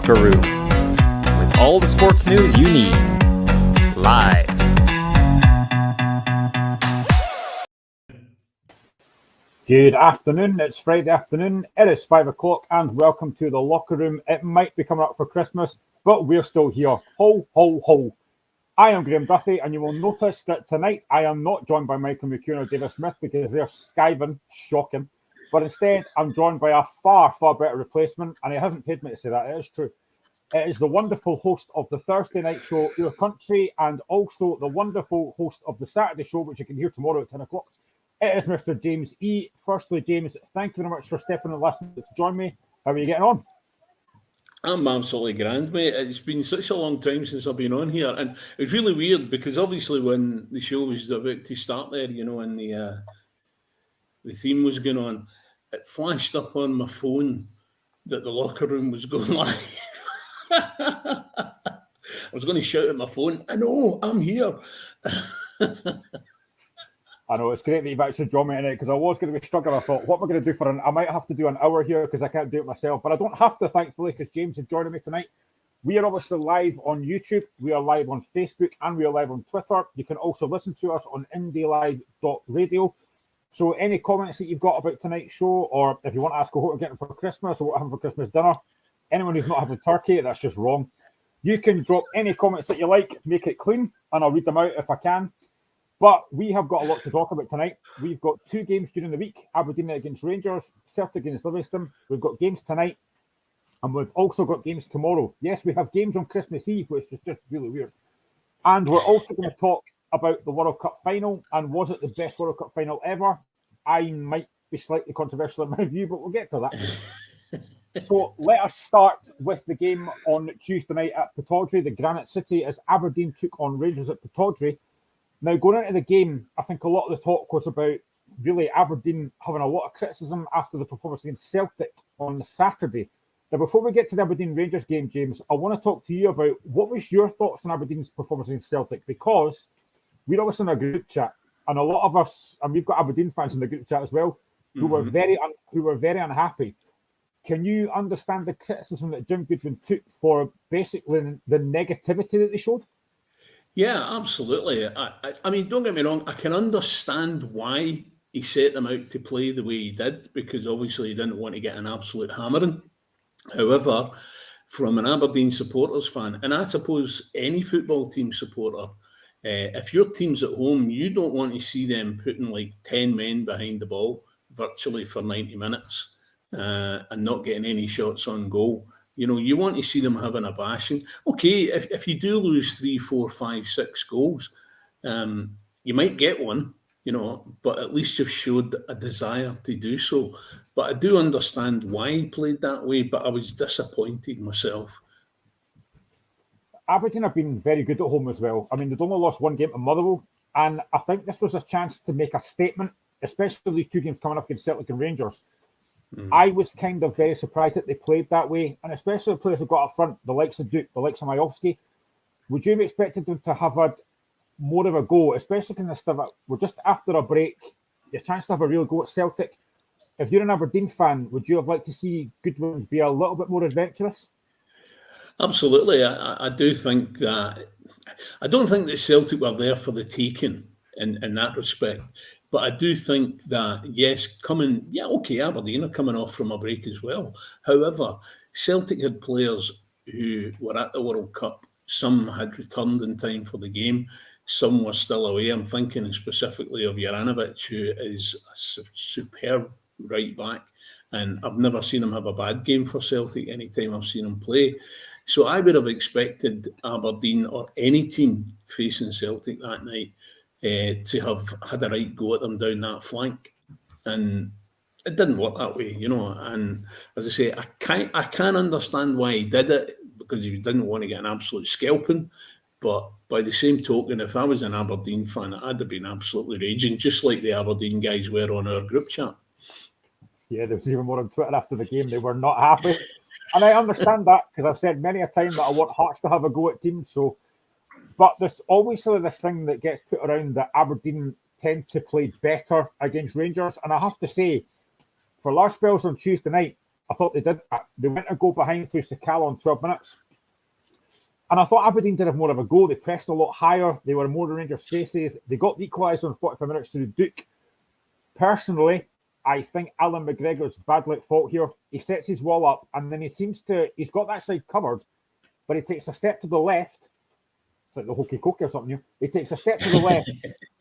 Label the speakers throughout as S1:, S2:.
S1: Locker Room, with all the sports news you need, live.
S2: Good afternoon, it's Friday afternoon, it is 5 o'clock and welcome to the Locker Room. It might be coming up for Christmas, but we're still here. Ho, ho, ho. I am Graham Duffy and you will notice that tonight I am not joined by Michael McEwen or David Smith because they're skiving, shocking. But instead, I'm joined by a far, far better replacement, and he hasn't paid me to say that, it is true. It is the wonderful host of the Thursday night show, Your Country, and also the wonderful host of the Saturday show, which you can hear tomorrow at 10 o'clock. It is Mr. James E. Firstly, James, thank you very much for stepping in the last minute to join me. How are you getting on?
S3: I'm absolutely grand, mate. It's been such a long time since I've been on here, and it's really weird because obviously when the show was about to start there, you know, and the theme was going on, it flashed up on my phone that the Locker Room was going live. I was going to shout at my phone, I know, I'm here.
S2: I know, it's great that you've actually joined me in it because I was going to be struggling. I thought, what am I going to do I might have to do an hour here because I can't do it myself, but I don't have to, thankfully, because James is joining me tonight. We are obviously live on YouTube, we are live on Facebook, and we are live on Twitter. You can also listen to us on indielive.radio. So any comments that you've got about tonight's show, or if you want to ask what we're getting for Christmas or what we're having for Christmas dinner, anyone who's not having turkey, that's just wrong. You can drop any comments that you like, make it clean, and I'll read them out if I can. But we have got a lot to talk about tonight. We've got two games during the week, Aberdeen against Rangers, Celtic against Livingston. We've got games tonight, and we've also got games tomorrow. Yes, we have games on Christmas Eve, which is just really weird. And we're also going to talk about the World Cup final, and was it the best World Cup final ever? I might be slightly controversial in my view, but we'll get to that. So let us start with the game on Tuesday night at Pittodrie, the Granite City, as Aberdeen took on Rangers at Pittodrie. Now, going into the game, I think a lot of the talk was about really Aberdeen having a lot of criticism after the performance against Celtic on the Saturday. Now, before we get to the Aberdeen Rangers game, James, I want to talk to you about what was your thoughts on Aberdeen's performance against Celtic, because we're obviously in a group chat, and a lot of us, and we've got Aberdeen fans in the group chat as well, who were very unhappy. Can you understand the criticism that Jim Goodwin took for basically the negativity that they showed?
S3: Yeah, absolutely. I mean, don't get me wrong, I can understand why he set them out to play the way he did, because obviously he didn't want to get an absolute hammering. However, from an Aberdeen supporters fan, and I suppose any football team supporter, if your team's at home, you don't want to see them putting like 10 men behind the ball virtually for 90 minutes and not getting any shots on goal. You know, you want to see them having a bashing. Okay, if you do lose 3, 4, 5, 6 goals, you might get one, you know, but at least you've showed a desire to do so. But I do understand why he played that way, but I was disappointed myself.
S2: Aberdeen have been very good at home as well. I mean, they'd only lost one game to Motherwell, and I think this was a chance to make a statement, especially these two games coming up against Celtic and Rangers. I was kind of very surprised that they played that way, and especially the players who got up front, the likes of Duke, the likes of Majowski. Would you have expected them to have had more of a go, especially in this stuff? We're just after a break, a chance to have a real go at Celtic. If you're an Aberdeen fan, would you have liked to see Goodwin be a little bit more adventurous?
S3: Absolutely. I do think that, I don't think that Celtic were there for the taking in that respect. But I do think that, yes, Aberdeen are coming off from a break as well. However, Celtic had players who were at the World Cup. Some had returned in time for the game. Some were still away. I'm thinking specifically of Juranovic, who is a superb right back. And I've never seen him have a bad game for Celtic any time I've seen him play. So I would have expected Aberdeen or any team facing Celtic that night to have had a right go at them down that flank. And it didn't work that way, you know. And as I say, I can understand why he did it, because he didn't want to get an absolute scalping. But by the same token, if I was an Aberdeen fan, I'd have been absolutely raging, just like the Aberdeen guys were on our group chat.
S2: Yeah, there was even more on Twitter after the game. They were not happy. And I understand that, because I've said many a time that I want Hearts to have a go at teams. But there's always sort of this thing that gets put around that Aberdeen tend to play better against Rangers. And I have to say, for large spells on Tuesday night, I thought they did that. They went a goal behind through Sakala on 12 minutes. And I thought Aberdeen did have more of a go. They pressed a lot higher. They were more in Rangers' faces. They got the equaliser on 45 minutes through Duke. Personally, I think Alan McGregor's badly at fault here. He sets his wall up and then he's got that side covered, but he takes a step to the left. It's like the hokey cokey or something here. He takes a step to the left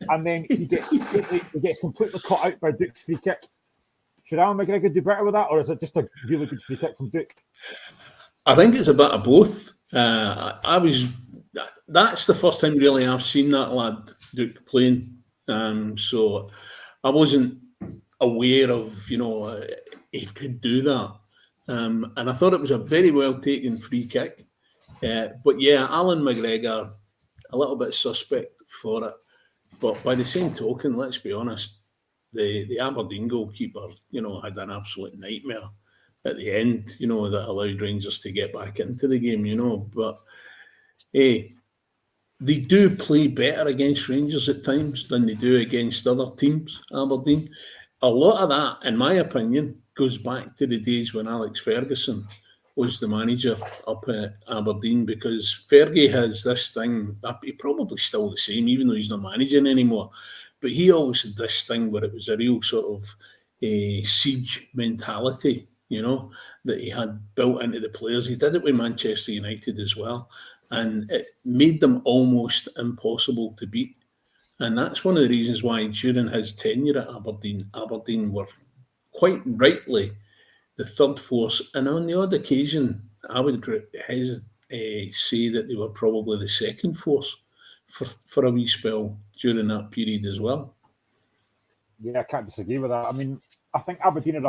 S2: and then he gets completely caught out by Duke's free kick. Should Alan McGregor do better with that, or is it just a really good free kick from Duke?
S3: I think it's a bit of both. That's the first time really I've seen that lad Duke playing. So I wasn't aware of, he could do that. And I thought it was a very well taken free kick. But yeah, Alan McGregor, a little bit suspect for it. But by the same token, let's be honest, the Aberdeen goalkeeper, had an absolute nightmare at the end, that allowed Rangers to get back into the game, But they do play better against Rangers at times than they do against other teams, Aberdeen. A lot of that, in my opinion, goes back to the days when Alex Ferguson was the manager up at Aberdeen, because Fergie has this thing, he probably still the same, even though he's not managing anymore, but he always had this thing where it was a real sort of siege mentality, that he had built into the players. He did it with Manchester United as well, and it made them almost impossible to beat. And that's one of the reasons why during his tenure at Aberdeen were quite rightly the third force, and on the odd occasion, I would say that they were probably the second force for a wee spell during that period as well.
S2: Yeah, I can't disagree with that. I mean, I think Aberdeen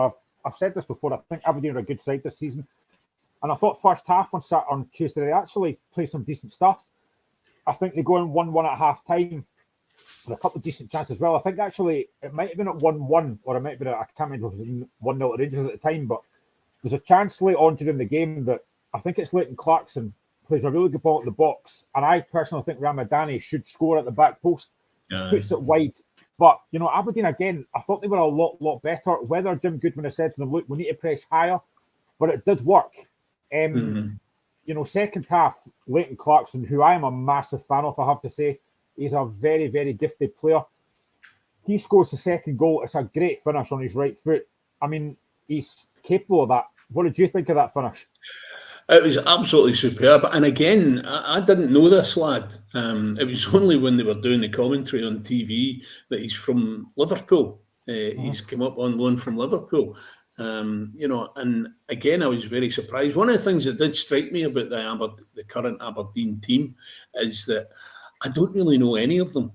S2: I've said this before, I think Aberdeen are a good side this season. And I thought first half on Tuesday, they actually played some decent stuff. I think they go in 1-1 at half time with a couple of decent chances as well. I think actually it might have been at 1-1, or it might have been I can't remember if it was 1-0 at Rangers at the time, but there's a chance late on during the game that I think it's Leighton Clarkson plays a really good ball at the box, and I personally think Ramadani should score at the back post, puts it wide. But, Aberdeen, again, I thought they were a lot better. Whether Jim Goodwin has said to them, look, we need to press higher, but it did work. Second half, Leighton Clarkson, who I am a massive fan of, I have to say, he's a very, very gifted player. He scores the second goal. It's a great finish on his right foot. I mean, he's capable of that. What did you think of that finish?
S3: It was absolutely superb. And again, I didn't know this lad. It was only when they were doing the commentary on TV that he's from Liverpool. He's come up on loan from Liverpool. And again, I was very surprised. One of the things that did strike me about the current Aberdeen team is that I don't really know any of them.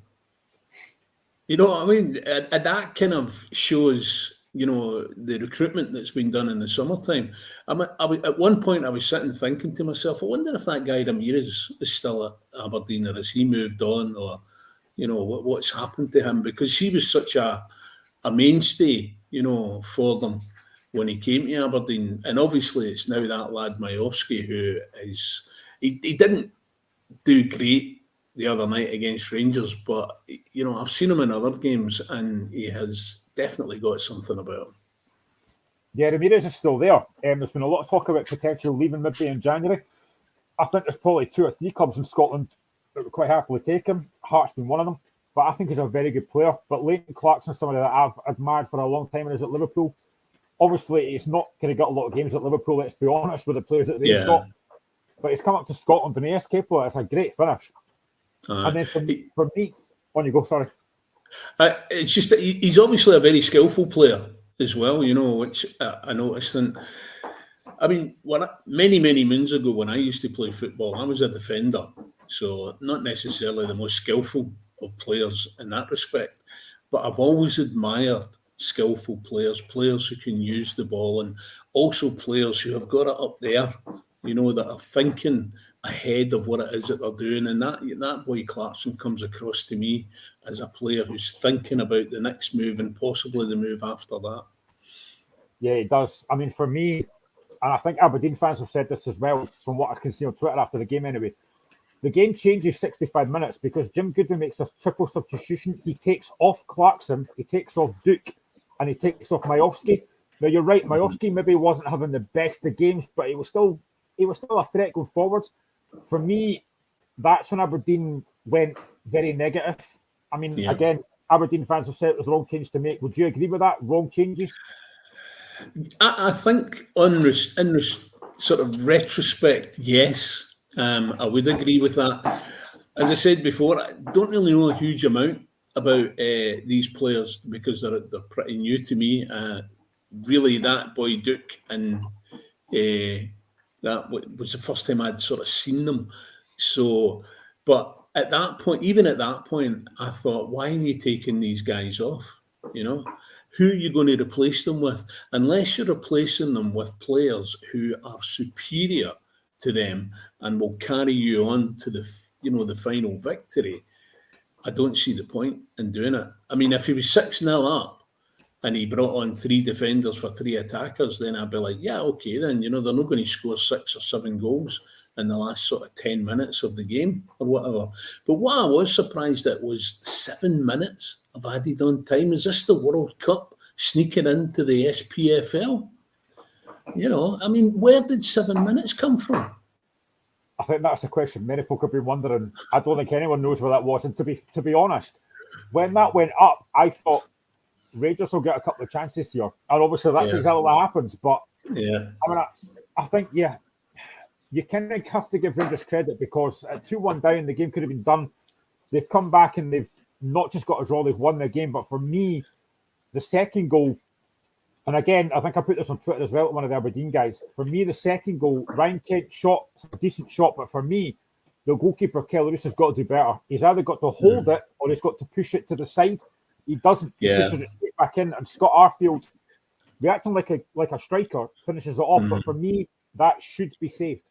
S3: You know what I mean? And that kind of shows, the recruitment that's been done in the summertime. At one point, I was sitting thinking to myself, I wonder if that guy Ramirez is still at Aberdeen, or has he moved on, or, what's happened to him? Because he was such a mainstay, for them when he came to Aberdeen. And obviously, it's now that lad Majowski who is, he didn't do great the other night against Rangers, but I've seen him in other games and he has definitely got something about him.
S2: Yeah, Ramirez is still there. There's been a lot of talk about potential leaving maybe in January. I think there's probably 2 or 3 clubs in Scotland that would quite happily take him. Hearts being one of them, but I think he's a very good player. But Leighton Clarkson is somebody that I've admired for a long time and is at Liverpool. Obviously, he's not going to get a lot of games at Liverpool, let's be honest, with the players that they've got. But he's come up to Scotland and he is capable. It's a great finish. And then for me, on you go, sorry.
S3: It's just that he's obviously a very skillful player as well, which I noticed. And I mean, many moons ago when I used to play football, I was a defender, so not necessarily the most skillful of players in that respect. But I've always admired skillful players who can use the ball, and also players who have got it up there, that are thinking ahead of what it is that they're doing. And that boy Clarkson comes across to me as a player who's thinking about the next move and possibly the move after that.
S2: Yeah, it does. I mean, for me, and I think Aberdeen fans have said this as well, from what I can see on Twitter after the game anyway, the game changes 65 minutes because Jim Goodwin makes a triple substitution. He takes off Clarkson, he takes off Duke, and he takes off Majowski. Now you're right. Majowski maybe wasn't having the best of games, but he was still a threat going forward. For me, that's when Aberdeen went very negative. I mean, again, Aberdeen fans have said it was the wrong change to make. Would you agree with that? Wrong changes?
S3: I think sort of retrospect, yes, I would agree with that. As I said before, I don't really know a huge amount about these players because they're pretty new to me. Really, that boy Duke and that was the first time I'd sort of seen them. So, but at that point, even at that point, I thought, why are you taking these guys off? You know, who are you going to replace them with? Unless you're replacing them with players who are superior to them and will carry you on to the final victory, I don't see the point in doing it. I mean, if he was 6-0 up and he brought on 3 defenders for 3 attackers, then I'd be like, yeah, okay, then, they're not going to score 6 or 7 goals in the last sort of 10 minutes of the game or whatever. But what I was surprised at was 7 minutes of added on time. Is this the World Cup sneaking into the SPFL? I mean, where did 7 minutes come from?
S2: I think that's a question many folk have been wondering. I don't think anyone knows where that was. And to be honest, when that went up, I thought Rangers will get a couple of chances here. And obviously that's exactly what happens. But I mean, I think, you kind of have to give Rangers credit because at 2-1 down, the game could have been done. They've come back and they've not just got a draw, they've won the game. But for me, the second goal, and again, I think I put this on Twitter as well to one of the Aberdeen guys. For me, the second goal, Ryan Kent shot, a decent shot, but for me, the goalkeeper, Kelly Roos, has got to do better. He's either got to hold it or he's got to push it to the side. He doesn't. He pushes it straight back in. And Scott Arfield, reacting like a striker, finishes it off. But for me, that should be saved.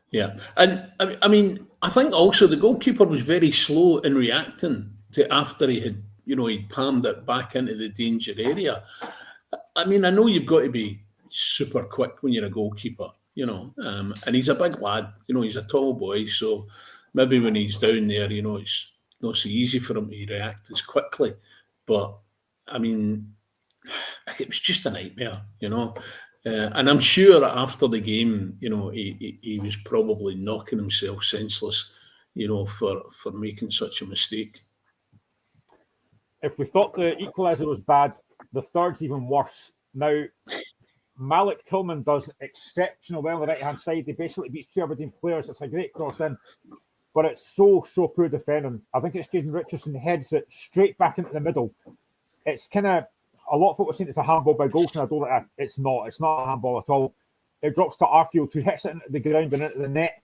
S3: Yeah. And I mean, I think also the goalkeeper was very slow in reacting to after he had, he'd palmed it back into the danger area. I mean, I know you've got to be super quick when you're a goalkeeper, and he's a big lad, he's a tall boy. So maybe when he's down there, it's not so easy for him to react as quickly. But I mean, it was just a nightmare, and I'm sure after the game, he was probably knocking himself senseless, for making such a mistake.
S2: If we thought the equaliser was bad, the third's even worse. Now, Malik Tillman does exceptional well on the right-hand side. He basically beats 2 Aberdeen players. It's a great cross in, but it's so poor defending. I think it's Jaden Richardson heads it straight back into the middle. It's kind of, a lot of folk are saying it's a handball by Golson. I don't like that. It's not a handball at all. It drops to Arfield, who hits it into the ground and into the net.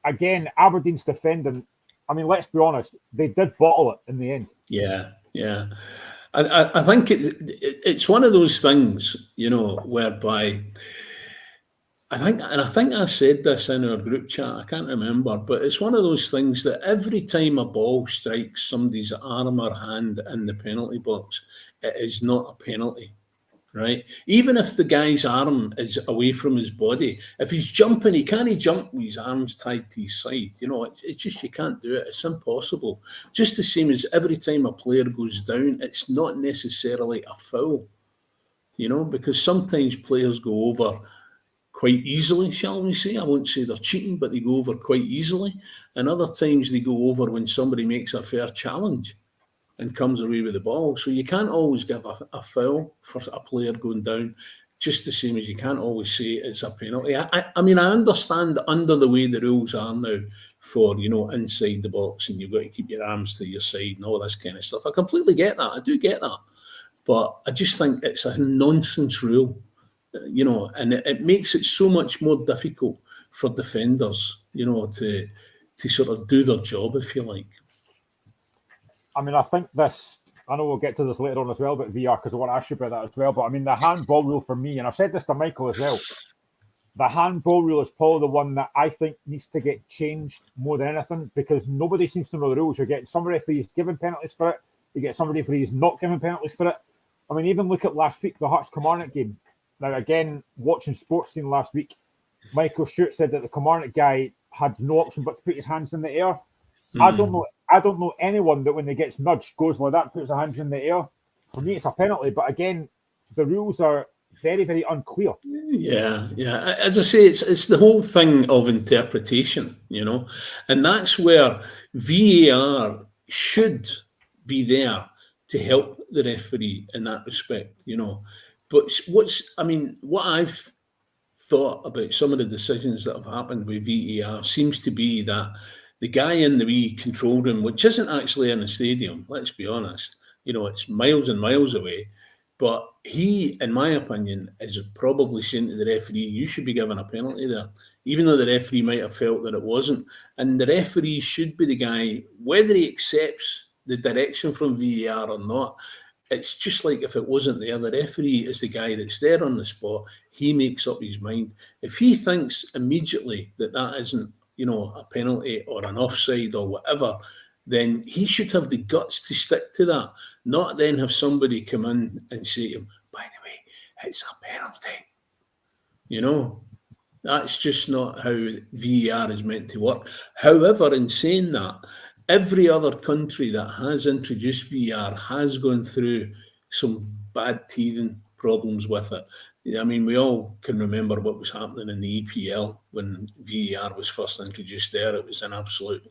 S2: Again, Aberdeen's defending, I mean, let's be honest, they did bottle it in the end.
S3: Yeah. I think it's one of those things, whereby I think I said this in our group chat, I can't remember, but it's one of those things that every time a ball strikes somebody's arm or hand in the penalty box, it is not a penalty, right? Even if the guy's arm is away from his body, if he's jumping, he can't jump with his arms tied to his side. It's just, you can't do it. It's impossible. Just the same as every time a player goes down, it's not necessarily a foul, because sometimes players go over quite easily, shall we say. I won't say they're cheating, but they go over quite easily. And other times they go over when somebody makes a fair challenge and comes away with the ball. So you can't always give a foul for a player going down, just the same as you can't always say it's a penalty. I mean, I understand under the way the rules are now for, inside the box and you've got to keep your arms to your side and all this kind of stuff. I completely get that. I do get that. But I just think it's a nonsense rule, and it makes it so much more difficult for defenders, to sort of do their job, if you like.
S2: I mean, I think this, I know we'll get to this later on as well about VR because I want to ask you about that as well. But I mean, the handball rule for me, and I've said this to Michael as well, the handball rule is probably the one that I think needs to get changed more than anything because nobody seems to know the rules. You're getting some referees giving penalties for it, you get some referees not giving penalties for it. I mean, even look at last week, the Hearts Kilmarnock game. Now, again, watching Sports Scene last week, Michael Stewart said that the Kilmarnock guy had no option but to put his hands in the air. I don't know anyone that when they gets nudged goes like that, puts their hands in the air. For me, it's a penalty. But again, the rules are very, very unclear.
S3: Yeah. As I say, it's the whole thing of interpretation, and that's where VAR should be there to help the referee in that respect, But what I've thought about some of the decisions that have happened with VAR seems to be that the guy in the wee control room, which isn't actually in the stadium, let's be honest, it's miles and miles away. But he, in my opinion, is probably saying to the referee, you should be given a penalty there, even though the referee might have felt that it wasn't. And the referee should be the guy, whether he accepts the direction from VAR or not. It's just like if it wasn't there, the referee is the guy that's there on the spot. He makes up his mind. If he thinks immediately that isn't, a penalty or an offside or whatever, then he should have the guts to stick to that, not then have somebody come in and say to him, by the way, it's a penalty. That's just not how VAR is meant to work. However, in saying that, every other country that has introduced VAR has gone through some bad teething problems with it. I mean, we all can remember what was happening in the EPL when VAR was first introduced there. It was an absolute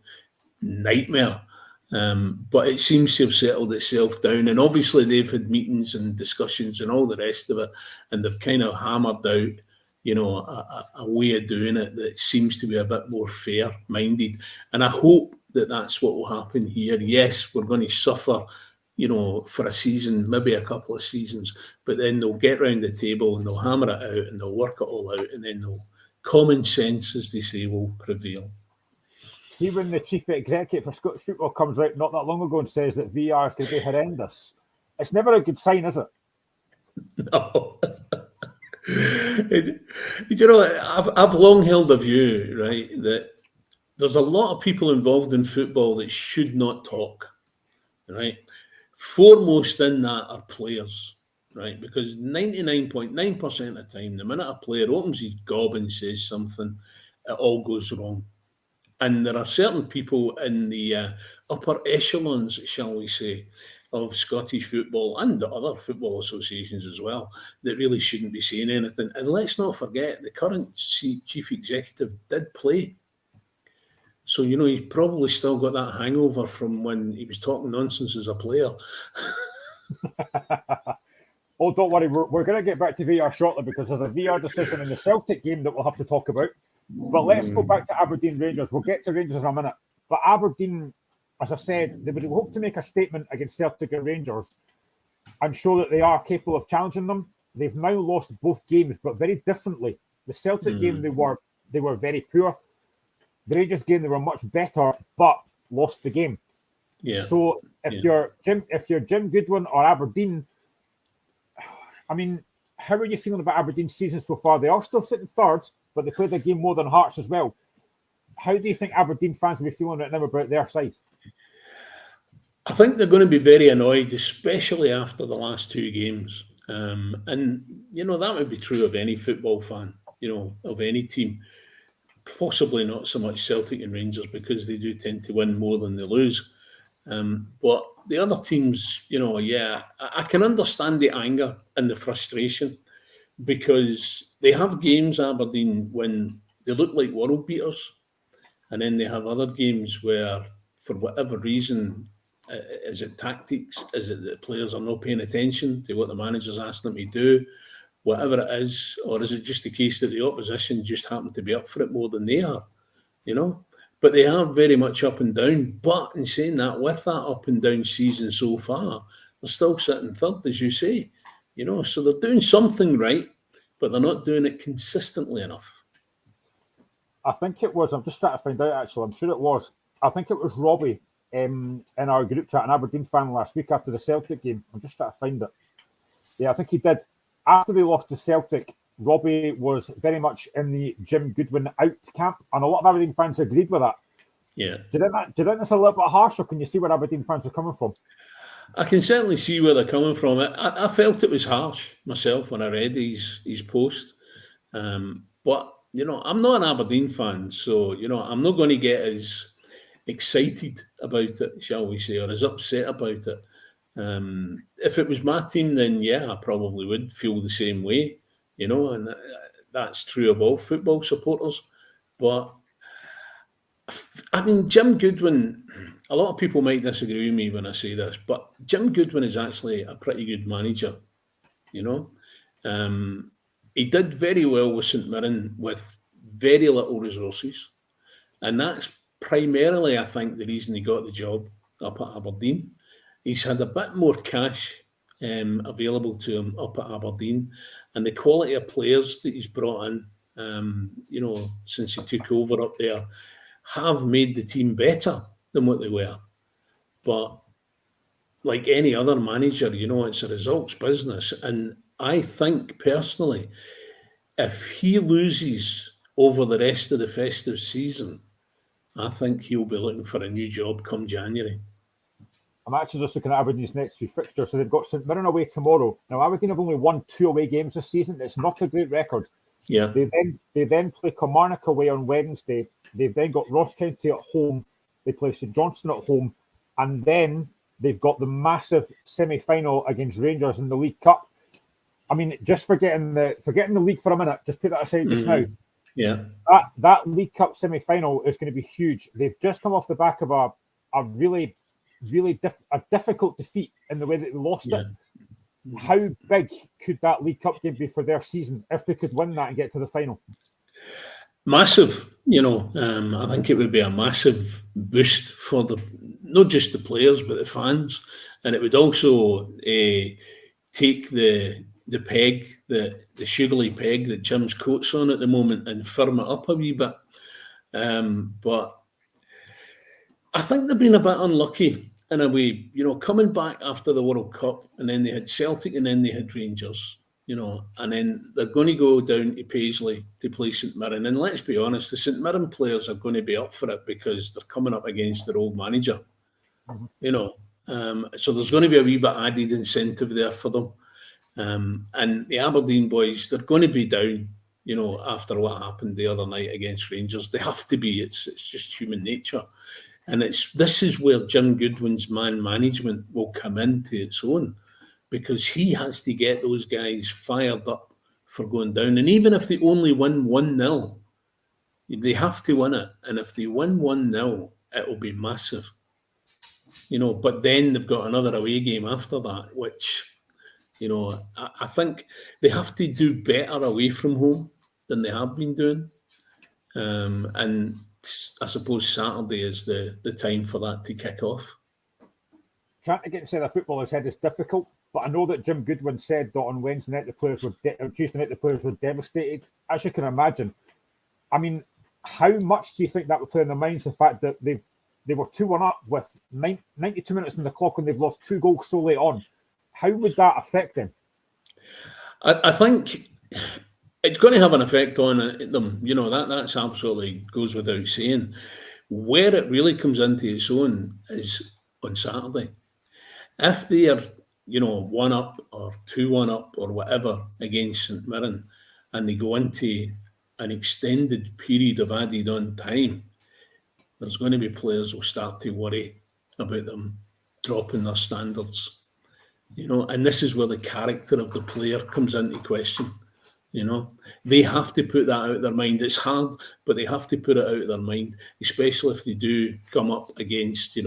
S3: nightmare. But it seems to have settled itself down. And obviously they've had meetings and discussions and all the rest of it. And they've kind of hammered out, a way of doing it that seems to be a bit more fair-minded. And I hope that that's what will happen here. Yes, we're going to suffer, for a season, maybe a couple of seasons, but then they'll get round the table and they'll hammer it out and they'll work it all out, and then common sense, as they say, will prevail.
S2: See, when the chief executive for Scottish football comes out not that long ago and says that VAR is going to be horrendous, it's never a good sign, is it?
S3: No. I've long held a view, right, that there's a lot of people involved in football that should not talk, right? Foremost in that are players, right? Because 99.9% of the time, the minute a player opens his gob and says something, it all goes wrong. And there are certain people in the upper echelons, shall we say, of Scottish football and the other football associations as well, that really shouldn't be saying anything. And let's not forget, the current chief executive did play. So, he's probably still got that hangover from when he was talking nonsense as a player.
S2: Oh, don't worry. We're going to get back to VAR shortly because there's a VAR decision in the Celtic game that we'll have to talk about. But let's go back to Aberdeen Rangers. We'll get to Rangers in a minute. But Aberdeen, as I said, they would hope to make a statement against Celtic and Rangers and show that they are capable of challenging them. They've now lost both games, but very differently. The Celtic game, they were very poor. The Rangers game, they were much better, but lost the game.
S3: Yeah.
S2: So if you're Jim Goodwin or Aberdeen, I mean, how are you feeling about Aberdeen's season so far? They are still sitting third, but they played the game more than Hearts as well. How do you think Aberdeen fans will be feeling right now about their side?
S3: I think they're going to be very annoyed, especially after the last two games. And, that would be true of any football fan, of any team. Possibly not so much Celtic and Rangers because they do tend to win more than they lose. But the other teams, I can understand the anger and the frustration because they have games, Aberdeen, when they look like world beaters. And then they have other games where, for whatever reason, is it tactics? Is it that players are not paying attention to what the manager's asking them to do? Whatever it is, or is it just the case that the opposition just happen to be up for it more than they are, But they are very much up and down. But in saying that, with that up and down season so far, they're still sitting third, as you say, So they're doing something right, but they're not doing it consistently enough.
S2: I think it was, I'm just trying to find out actually, I'm sure it was. I think it was Robbie in our group chat, an Aberdeen fan last week after the Celtic game. I'm just trying to find it. Yeah, I think he did. After they lost to Celtic, Robbie was very much in the Jim Goodwin out camp, and a lot of Aberdeen fans agreed with that.
S3: Yeah.
S2: Do you think that's a little bit harsh, or can you see where Aberdeen fans are coming from?
S3: I can certainly see where they're coming from. I felt it was harsh myself when I read his post. But, I'm not an Aberdeen fan, so, I'm not going to get as excited about it, shall we say, or as upset about it. If it was my team, then yeah, I probably would feel the same way, and that's true of all football supporters. But I mean, Jim Goodwin, a lot of people might disagree with me when I say this, but Jim Goodwin is actually a pretty good manager, you know. He did very well with St Mirren with very little resources. And that's primarily, I think, the reason he got the job up at Aberdeen. He's had a bit more cash available to him up at Aberdeen, and the quality of players that he's brought in, since he took over up there, have made the team better than what they were. But like any other manager, it's a results business. And I think personally, if he loses over the rest of the festive season, I think he'll be looking for a new job come January.
S2: I'm actually just looking at Aberdeen's next few fixtures. So they've got St Mirren away tomorrow. Now, Aberdeen have only won 2 away games this season. It's not a great record.
S3: Yeah.
S2: They then play Kilmarnock away on Wednesday. They've then got Ross County at home. They play St Johnstone at home. And then they've got the massive semi-final against Rangers in the League Cup. I mean, just forgetting the league for a minute, just put that aside just now.
S3: Yeah.
S2: That League Cup semi-final is going to be huge. They've just come off the back of a really difficult defeat in the way that they lost it. How big could that League Cup game be for their season if they could win that and get to the final?
S3: Massive, I think it would be a massive boost for not just the players but the fans, and it would also take the peg, the sugary peg that Jim's coat's on at the moment, and firm it up a wee bit. But I think they've been a bit unlucky in a way, coming back after the World Cup, and then they had Celtic and then they had Rangers, and then they're going to go down to Paisley to play St Mirren. And let's be honest, the St Mirren players are going to be up for it because they're coming up against their old manager, so there's going to be a wee bit added incentive there for them. And the Aberdeen boys, they're going to be down, after what happened the other night against Rangers. They have to be. It's just human nature. And this is where Jim Goodwin's man management will come into its own, because he has to get those guys fired up for going down. And even if they only win 1-0, they have to win it. And if they win 1-0, it'll be massive. But then they've got another away game after that, which, I think they have to do better away from home than they have been doing. And I suppose Saturday is the time for that to kick off.
S2: Trying to get inside a footballer's head is difficult, but I know that Jim Goodwin said that on Wednesday night Tuesday night the players were devastated. As you can imagine, I mean, how much do you think that would play in their minds? The fact that they were 2-1 up with 92 minutes on the clock and they've lost 2 goals so late on. How would that affect them?
S3: I think it's going to have an effect on them. That's absolutely goes without saying. Where it really comes into its own is on Saturday. If they are, 1 up or 2-1 up or whatever against St Mirren, and they go into an extended period of added on time, there's going to be players who start to worry about them dropping their standards. And this is where the character of the player comes into question. They have to put that out of their mind. It's hard, but they have to put it out of their mind, especially if they do come up against,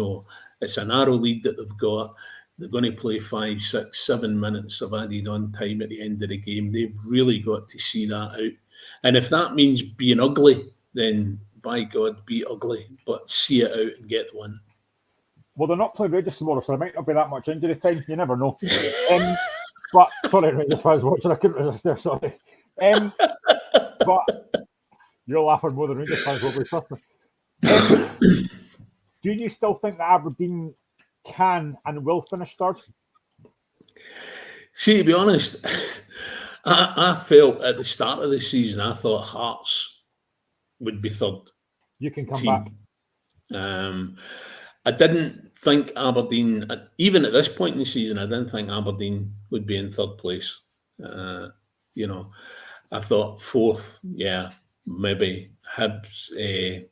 S3: it's a narrow lead that they've got. They're going to play 5, 6, 7 minutes of added on time at the end of the game. They've really got to see that out. And if that means being ugly, then by God, be ugly, but see it out and get the win.
S2: Well, they're not playing Rangers tomorrow, so there might not be that much injury time. You never know. But sorry, Rangers fans watching, I couldn't resist there. Sorry. But you're laughing more than Rangers fans will be, trust me. Do you still think that Aberdeen can and will finish third?
S3: See, to be honest, I felt at the start of the season, I thought Hearts would be third.
S2: You can come
S3: team.
S2: back.
S3: I didn't think Aberdeen, even at this point in the season, I didn't think Aberdeen would be in third place. I thought fourth, maybe Hibs,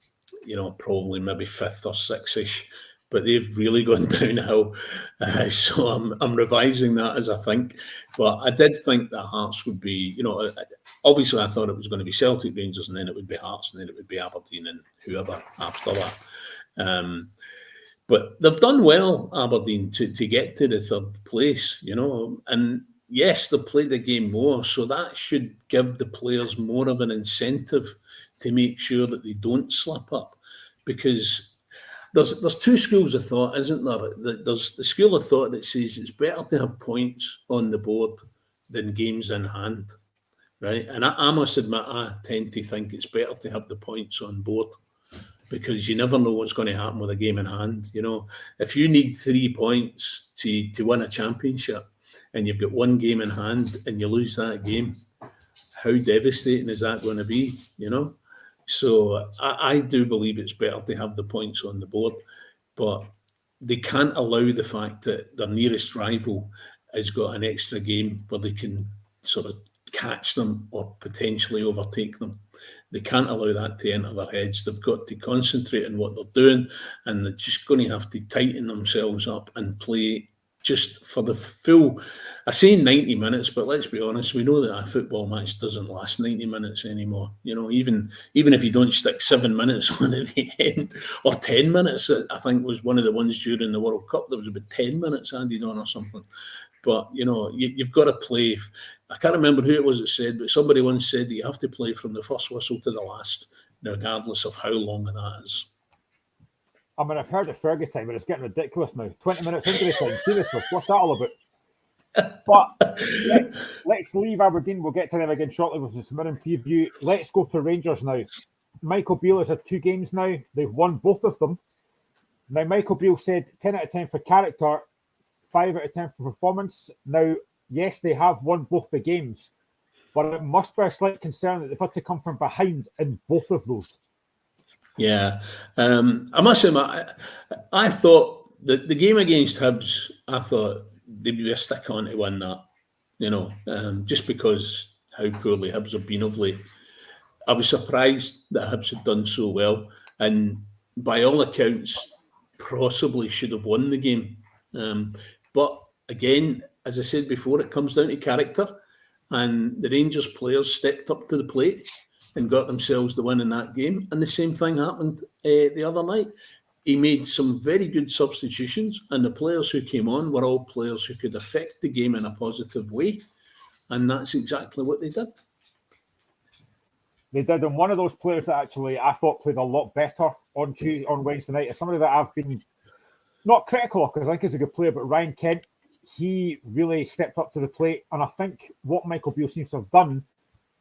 S3: probably maybe fifth or sixth-ish. but they've really gone downhill. So I'm revising that as I think. But I did think that Hearts would be, obviously I thought it was going to be Celtic, Rangers, and then it would be Hearts, and then it would be Aberdeen and whoever after that. But they've done well, Aberdeen, to get to the third place, and yes, they played the game more, so that should give the players more of an incentive to make sure that they don't slip up, because there's two schools of thought, isn't there? There's the school of thought that says it's better to have points on the board than games in hand, right? And I must admit, I tend to think it's better to have the points on board, because you never know what's going to happen with a game in hand. If you need 3 points to win a championship and you've got one game in hand and you lose that game, how devastating is that going to be, So I do believe it's better to have the points on the board, but they can't allow the fact that their nearest rival has got an extra game where they can sort of catch them or potentially overtake them. They can't allow that to enter their heads. They've got to concentrate on what they're doing, and they're just going to have to tighten themselves up and play just for the full, I say 90 minutes, but let's be honest, we know that a football match doesn't last 90 minutes anymore. Even if you don't stick 7 minutes on at the end, or 10 minutes, I think was one of the ones during the World Cup, there was about 10 minutes added on or something. But, you've got to play. I can't remember who it was that said, but somebody once said that you have to play from the first whistle to the last, regardless of how long that is.
S2: I mean, I've heard of Fergie time, but it's getting ridiculous now. 20 minutes into the time, seriously, what's that all about? But let's leave Aberdeen. We'll get to them again shortly with the Smirren preview. Let's go to Rangers now. Michael Beale has had 2 games now. They've won both of them. Now, Michael Beale said 10 out of 10 for character, 5 out of 10 for performance. Now, yes, they have won both the games, but it must be a slight concern that they've had to come from behind in both of those.
S3: Yeah. I must admit, I thought that the game against Hibs, I thought they'd be a stick on to win that, just because how poorly Hibs have been of late. I was surprised that Hibs had done so well, and by all accounts, possibly should have won the game. But again, as I said before, it comes down to character, and the Rangers players stepped up to the plate and got themselves the win in that game. And the same thing happened the other night. He made some very good substitutions, and the players who came on were all players who could affect the game in a positive way, and that's exactly what they did.
S2: They did, and one of those players that actually I thought played a lot better on Wednesday night is somebody that I've been not critical of, because I think he's a good player, but Ryan Kent, he really stepped up to the plate. And I think what Michael Beale seems to have done,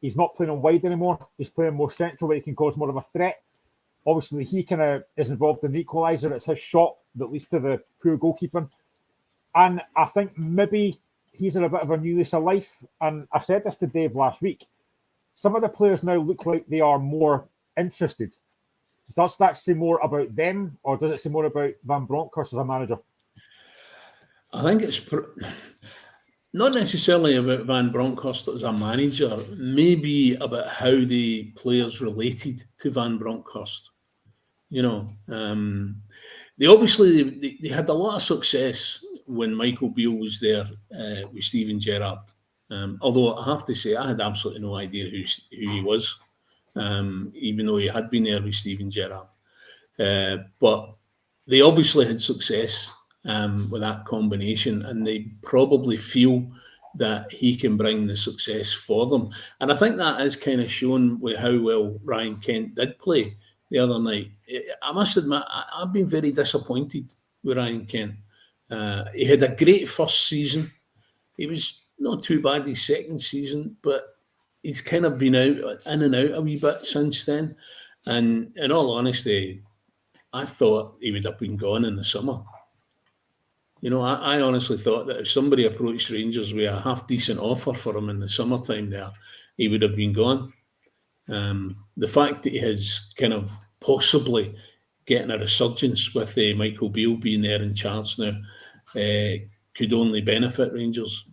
S2: he's not playing on wide anymore. He's playing more central, where he can cause more of a threat. Obviously, he kind of is involved in the equaliser. It's his shot that leads to the poor goalkeeping. And I think maybe he's in a bit of a new lease of life. And I said this to Dave last week. Some of the players now look like they are more interested. Does that say more about them, or does it say more about Van Bronckhorst as a manager?
S3: I think it's not necessarily about Van Bronckhorst as a manager, maybe about how the players related to Van Bronckhorst. They obviously they had a lot of success when Michael Beale was there with Steven Gerrard. Although I have to say, I had absolutely no idea who he was, even though he had been there with Steven Gerrard. But they obviously had success with that combination, and they probably feel that he can bring the success for them. And I think that is kind of shown with how well Ryan Kent did play the other night. I must admit, I've been very disappointed with Ryan Kent. He had a great first season. He was not too bad his second season, but he's kind of been in and out a wee bit since then. And in all honesty, I thought he would have been gone in the summer. I honestly thought that if somebody approached Rangers with a half-decent offer for him in the summertime there, he would have been gone. The fact that he has kind of possibly getting a resurgence with Michael Beale being there in charge now could only benefit Rangers.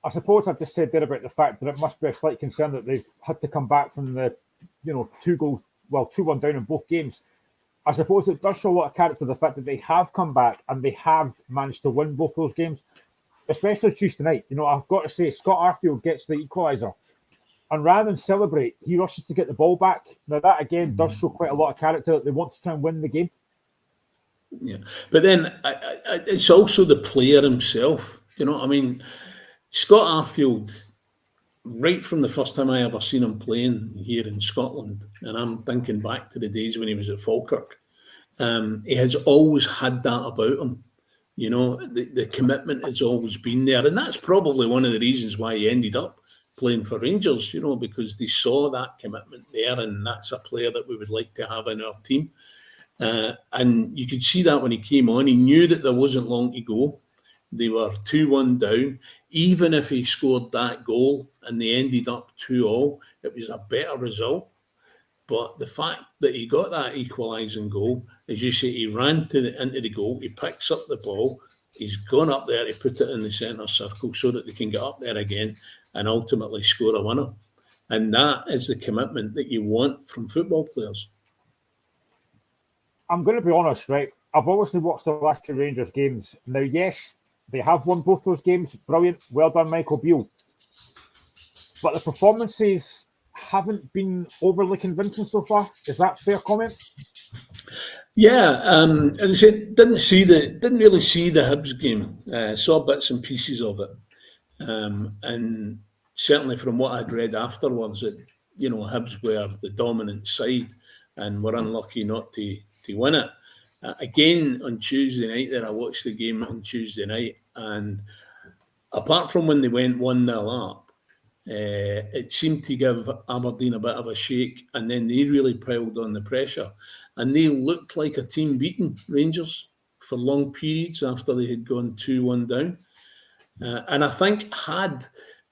S2: I suppose I've just said there about the fact that it must be a slight concern that they've had to come back from the, 2-1 down in both games. I suppose it does show a lot of character, the fact that they have come back and they have managed to win both those games, especially Tuesday night. You know, I've got to say, Scott Arfield gets the equaliser. And rather than celebrate, he rushes to get the ball back. Now, that again does show quite a lot of character that they want to try and win the game.
S3: Yeah. But then it's also the player himself. You know what I mean? Scott Arfield, right from the first time I ever seen him playing here in Scotland, and I'm thinking back to the days when he was at Falkirk, he has always had that about him. You know, the commitment has always been there. And that's probably one of the reasons why he ended up playing for Rangers, you know, because they saw that commitment there, and that's a player that we would like to have in our team. And you could see that when he came on. He knew that there wasn't long to go. They were 2-1 down. Even if he scored that goal and they ended up 2-2, it was a better result. But the fact that he got that equalising goal, as you say, he ran into the goal, he picks up the ball, he's gone up there to put it in the centre circle so that they can get up there again and ultimately score a winner. And that is the commitment that you want from football players.
S2: I'm going to be honest, right? I've obviously watched the last two Rangers games. Now, yes, they have won both those games. Brilliant. Well done, Michael Beale. But the performances haven't been overly convincing so far. Is that a fair comment?
S3: Yeah, as I said, didn't really see the Hibs game. Saw bits and pieces of it. And certainly from what I'd read afterwards, that, you know, Hibs were the dominant side and were unlucky not to win it. Again, on Tuesday night there, I watched the game on Tuesday night, and apart from when they went 1-0 up, it seemed to give Aberdeen a bit of a shake, and then they really piled on the pressure. And they looked like a team beating Rangers for long periods after they had gone 2-1 down. And I think had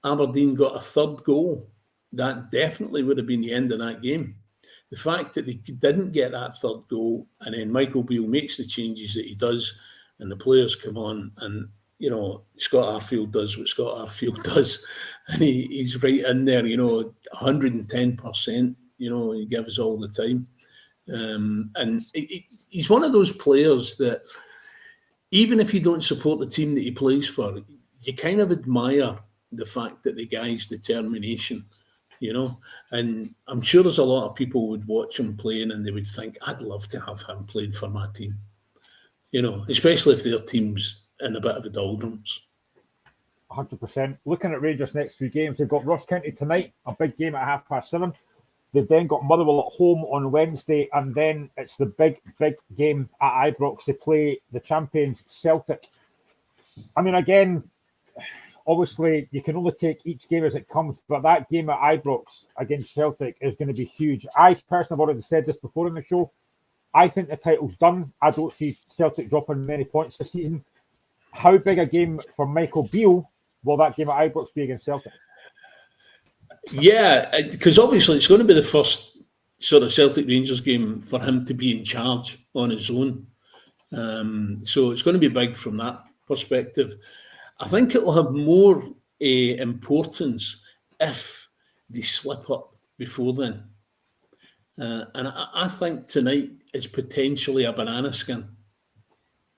S3: Aberdeen got a third goal, that definitely would have been the end of that game. The fact that they didn't get that third goal, and then Michael Beale makes the changes that he does, and the players come on, and, you know, Scott Arfield does what Scott Arfield does, and he's right in there, you know, 110%, you know, he gives all the time. And he's one of those players that, even if you don't support the team that he plays for, you kind of admire the fact that the guy's determination, you know. And I'm sure there's a lot of people would watch him playing and they would think, I'd love to have him playing for my team, you know, especially if their team's in a bit of a doldrums.
S2: 100%. Looking at Rangers' next few games, they've got Ross County tonight, a big game at 7:30. They've then got Motherwell at home on Wednesday, and then it's the big game at Ibrox. They play the champions Celtic. I mean, again, obviously, you can only take each game as it comes, but that game at Ibrox against Celtic is going to be huge. I personally have already said this before in the show. I think the title's done. I don't see Celtic dropping many points this season. How big a game for Michael Beale will that game at Ibrox be against Celtic?
S3: Yeah, because obviously it's going to be the first sort of Celtic Rangers game for him to be in charge on his own. So it's going to be big from that perspective. I think it will have more importance if they slip up before then. And I think tonight is potentially a banana skin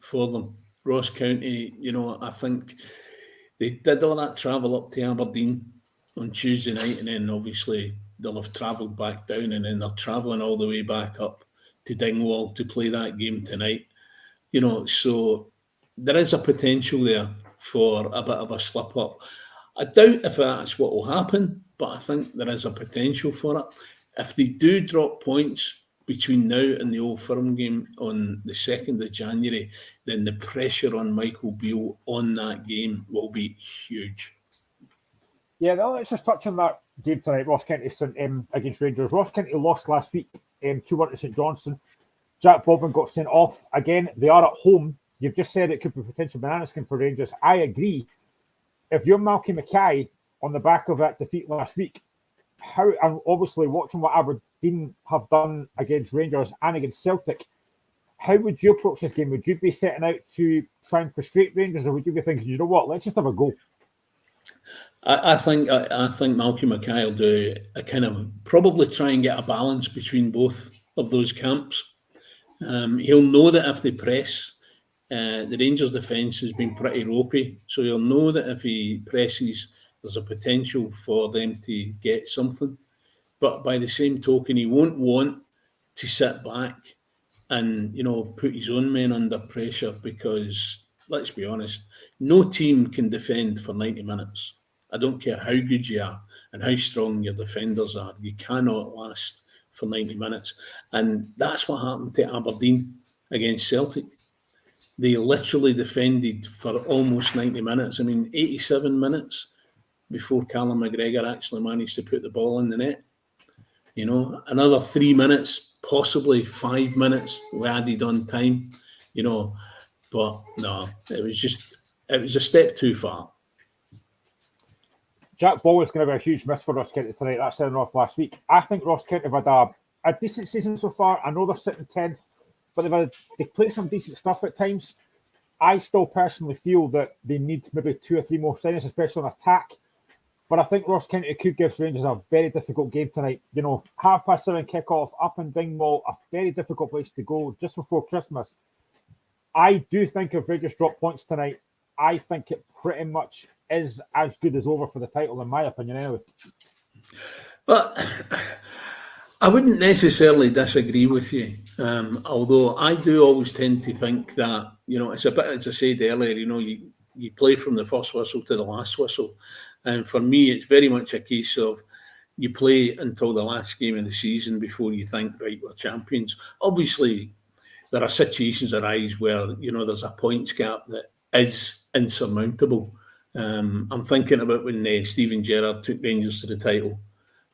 S3: for them. Ross County, you know, I think they did all that travel up to Aberdeen on Tuesday night, and then obviously they'll have travelled back down, and then they're travelling all the way back up to Dingwall to play that game tonight. You know, so there is a potential there for a bit of a slip up. I doubt if that's what will happen, but I think there is a potential for it. If they do drop points between now and the Old Firm game on the 2nd of January, then the pressure on Michael Beale on that game will be huge.
S2: Yeah, let's just touch on that game tonight, Ross County against Rangers. Ross County lost last week, 2-1 to St Johnstone. Jack Bobbin got sent off. Again, they are at home. You've just said it could be potential banana skin for Rangers. I agree. If you're Malky Mackay on the back of that defeat last week, and obviously watching what Aberdeen have done against Rangers and against Celtic, how would you approach this game? Would you be setting out to try and frustrate Rangers, or would you be thinking, you know what, let's just have a go?
S3: I think Malky Mackay will do a kind of probably try and get a balance between both of those camps. He'll know that if they press, the Rangers' defence has been pretty ropey, so he'll know that if he presses, there's a potential for them to get something. But by the same token, he won't want to sit back and, put his own men under pressure because, let's be honest, no team can defend for 90 minutes. I don't care how good you are and how strong your defenders are. You cannot last for 90 minutes. And that's what happened to Aberdeen against Celtic. They literally defended for almost 90 minutes. I mean, 87 minutes before Callum McGregor actually managed to put the ball in the net. Another 3 minutes, possibly 5 minutes we added on time, but no, it was a step too far.
S2: Jack Ball is going to be a huge miss for Ross County tonight. That's setting off last week. I think Ross County have had a decent season so far. I know they're sitting 10th, but they've played some decent stuff at times. I still personally feel that they need maybe 2 or 3 more signings, especially on attack. But I think Ross County could give Rangers a very difficult game tonight. 7:30 kick-off, up in Dingwall, a very difficult place to go just before Christmas. I do think if Rangers drop points tonight, I think it pretty much is as good as over for the title, in my opinion, anyway.
S3: But I wouldn't necessarily disagree with you, although I do always tend to think that, it's a bit, as I said earlier, you play from the first whistle to the last whistle. And for me, it's very much a case of you play until the last game of the season before you think, right, we're champions. Obviously, there are situations arise where, there's a points gap that is insurmountable. I'm thinking about when Steven Gerrard took Rangers to the title.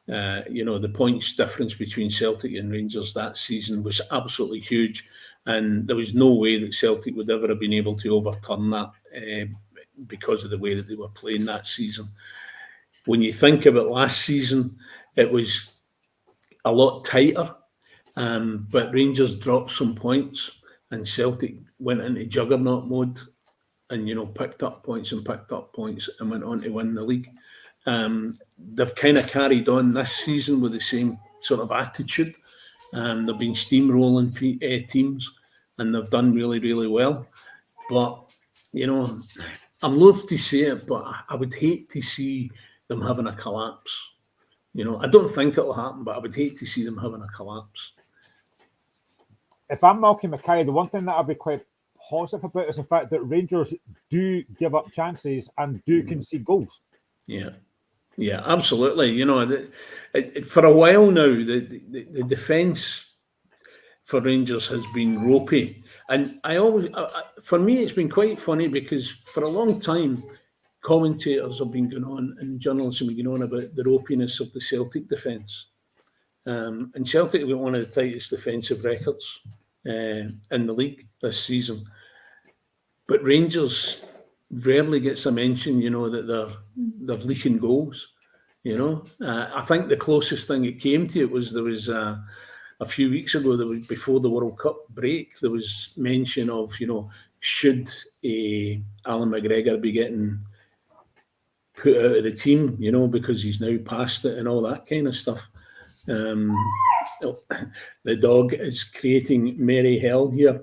S3: The points difference between Celtic and Rangers that season was absolutely huge. And there was no way that Celtic would ever have been able to overturn that because of the way that they were playing that season. When you think about last season, it was a lot tighter, but Rangers dropped some points and Celtic went into juggernaut mode and, picked up points and went on to win the league. They've kind of carried on this season with the same sort of attitude. They've been steamrolling teams and they've done really, really well. But, I'm loath to say it, but I would hate to see them having a collapse. I don't think it'll happen, but I would hate to see them having a collapse.
S2: If I'm Malky Mackay, the one thing that I'd be quite positive about is the fact that Rangers do give up chances and do concede goals.
S3: Yeah, absolutely. For a while now, the defence for Rangers has been ropey. And for me, it's been quite funny because for a long time, commentators have been going on and journalists have been going on about the ropiness of the Celtic defence. And Celtic have got one of the tightest defensive records in the league this season. But Rangers rarely gets a mention, that they're leaking goals. I think the closest thing it came to it was there was a few weeks ago, before the World Cup break, there was mention of, should Alan McGregor be getting put out of the team, because he's now past it and all that kind of stuff. The dog is creating merry hell here.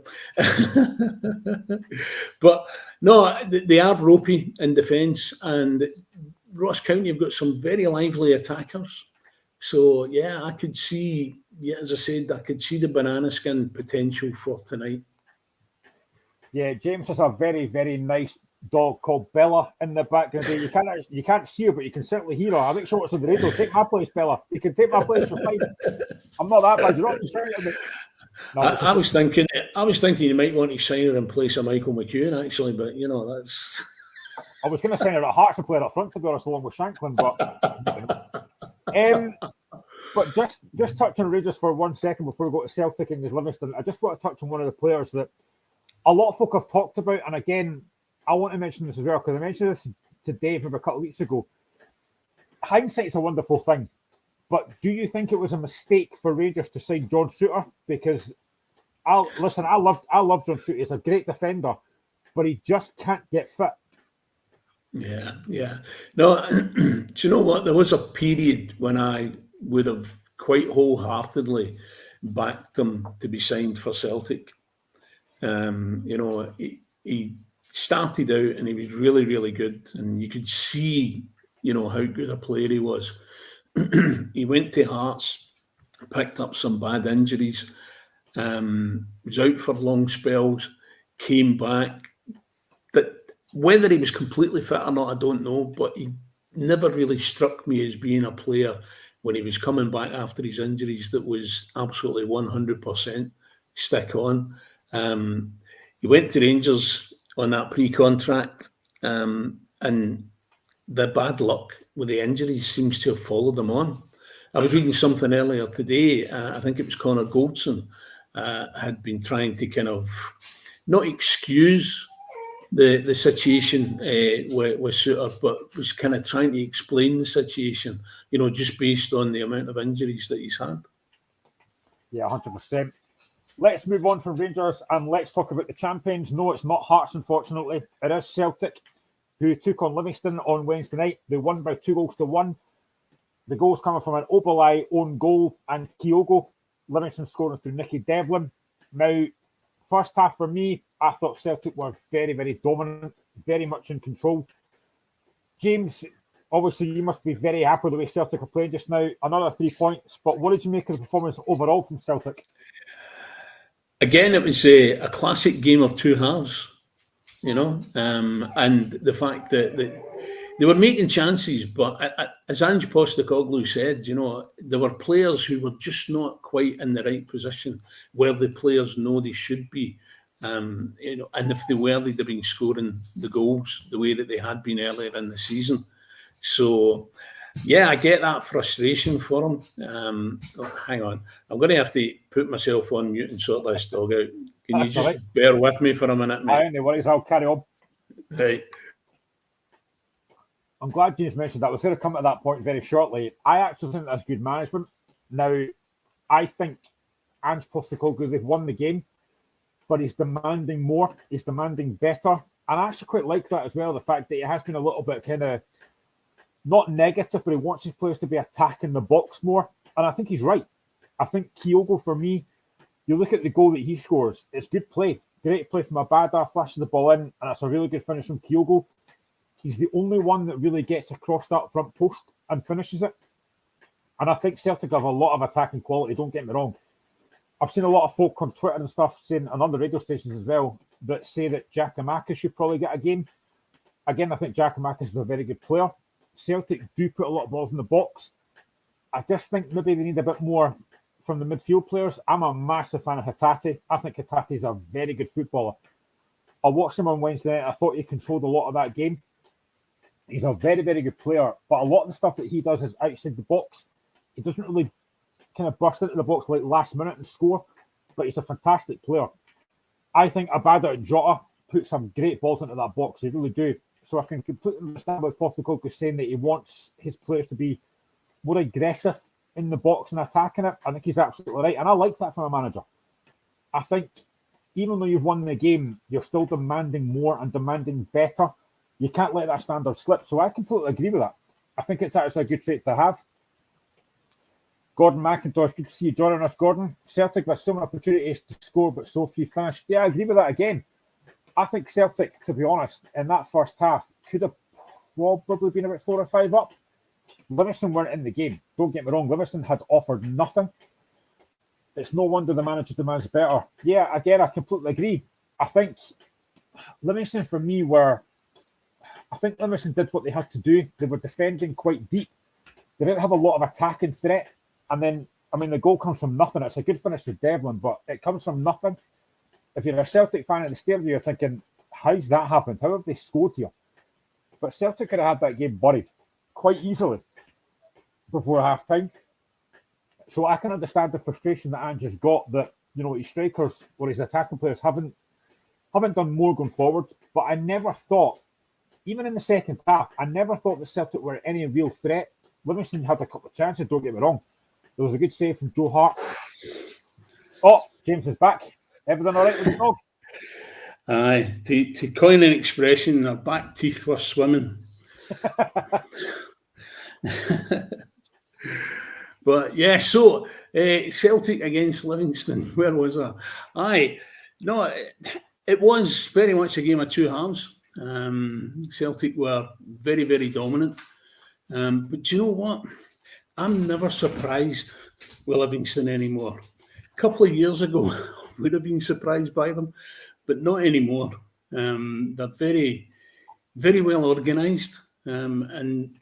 S3: But no, they are ropey in defence, and Ross County have got some very lively attackers. So, I could see, as I said, I could see the banana skin potential for tonight. Yeah,
S2: James has a very, very nice dog called Bella in the background. You can't see her, but you can certainly hear her. I make sure it's on the radio. Take my place, Bella. You can take my place for 5. I'm not that bad. You're not distracted me. No,
S3: I was thinking you might want to sign her in place of Michael McEwen, actually, but that's.
S2: I was going to sign her at Hearts and play her up front, to be honest, along with Shanklin, but. But just touch on Rangers for 1 second before we go to Celtic and Livingston. I just want to touch on one of the players that a lot of folk have talked about, and again, I want to mention this as well because I mentioned this to Dave maybe a couple of weeks ago. Hindsight's a wonderful thing, but do you think it was a mistake for Rangers to sign John Souttar? Because I love John Souttar. He's a great defender, but he just can't get fit.
S3: Yeah. No, do you know what? There was a period when I would have quite wholeheartedly backed him to be signed for Celtic. He started out and he was really, really good, and you could see, how good a player he was. He went to Hearts, picked up some bad injuries, was out for long spells, came back. That whether he was completely fit or not, I don't know, but he never really struck me as being a player when he was coming back after his injuries that was absolutely 100% stick on. He went to Rangers on that pre-contract, and the bad luck with the injuries seems to have followed him on. I was reading something earlier today, I think it was Connor Goldson, had been trying to kind of not excuse the situation with Suter, but was kind of trying to explain the situation, just based on the amount of injuries that he's had.
S2: Yeah, 100%. Let's move on from Rangers and let's talk about the champions. No, it's not Hearts, unfortunately. It is Celtic, who took on Livingston on Wednesday night. They won by 2-1. The goals coming from an Obalai own goal and Kyogo. Livingston scoring through Nicky Devlin. Now, first half for me, I thought Celtic were very, very dominant, very much in control. James, obviously you must be very happy with the way Celtic are playing just now. Another 3 points, but what did you make of the performance overall from Celtic?
S3: Again, it was a classic game of two halves, and the fact that they were making chances, but as Ange Postecoglou said, there were players who were just not quite in the right position where the players know they should be. And if they were, they'd have been scoring the goals the way that they had been earlier in the season. So, yeah, I get that frustration for them. Hang on. I'm going to have to put myself on mute and sort this dog out. Can you just bear with me for a minute, mate?
S2: No worries, I'll carry on.
S3: Right.
S2: I'm glad James mentioned that. I was going to come to that point very shortly. I actually think that's good management. Now, I think Ange Postecoglou, they've won the game, but he's demanding more. He's demanding better. And I actually quite like that as well, the fact that he has been a little bit kind of not negative, but he wants his players to be attacking the box more. And I think he's right. I think Kyogo, for me, you look at the goal that he scores, it's good play. Great play from Abada, flashes the ball in, and it's a really good finish from Kyogo. He's the only one that really gets across that front post and finishes it. And I think Celtic have a lot of attacking quality, don't get me wrong. I've seen a lot of folk on Twitter and stuff saying, and on the radio stations as well, that say that Giakoumakis should probably get a game. Again, I think Giakoumakis is a very good player. Celtic do put a lot of balls in the box. I just think maybe they need a bit more from the midfield players. I'm a massive fan of Hatate. I think Hatate is a very good footballer. I watched him on Wednesday night. I thought he controlled a lot of that game. He's a very, very good player, but a lot of the stuff that he does is outside the box. He doesn't really kind of burst into the box like last minute and score, but he's a fantastic player. I think Abada and Jota put some great balls into that box. They really do. So I can completely understand what Postecoglou is saying, that he wants his players to be more aggressive in the box and attacking it. I think he's absolutely right. And I like that from a manager. I think even though you've won the game, you're still demanding more and demanding better. You can't let that standard slip. So I completely agree with that. I think it's actually a good trait to have. Gordon McIntosh, good to see you joining us, Gordon. Celtic with so many opportunities to score, but so few finished. Yeah, I agree with that again. I think Celtic, to be honest, in that first half, could have probably been about 4 or 5 up. Livingston weren't in the game. Don't get me wrong, Livingston had offered nothing. It's no wonder the manager demands better. Yeah, again, I completely agree. I think Livingston, for me, Livingston did what they had to do. They were defending quite deep. They didn't have a lot of attacking threat. And then, the goal comes from nothing. It's a good finish for Devlin, but it comes from nothing. If you're a Celtic fan at the stadium, you're thinking, how's that happened? How have they scored here? But Celtic could have had that game buried quite easily before half-time. So I can understand the frustration that Ange has got that, his strikers or his attacking players haven't done more going forward. But I never thought, even in the second half, I never thought that Celtic were any real threat. Livingston had a couple of chances, don't get me wrong. There was a good save from Joe Hart. Oh, James is back. Everything all right with the dog?
S3: Aye, to coin an expression, our back teeth were swimming. But yeah, so Celtic against Livingston. Where was I? Aye, no, it was very much a game of two halves. Celtic were very, very dominant. But do you know what? I'm never surprised with Livingston anymore. A couple of years ago, I would have been surprised by them, but not anymore. They're very, very well organised. And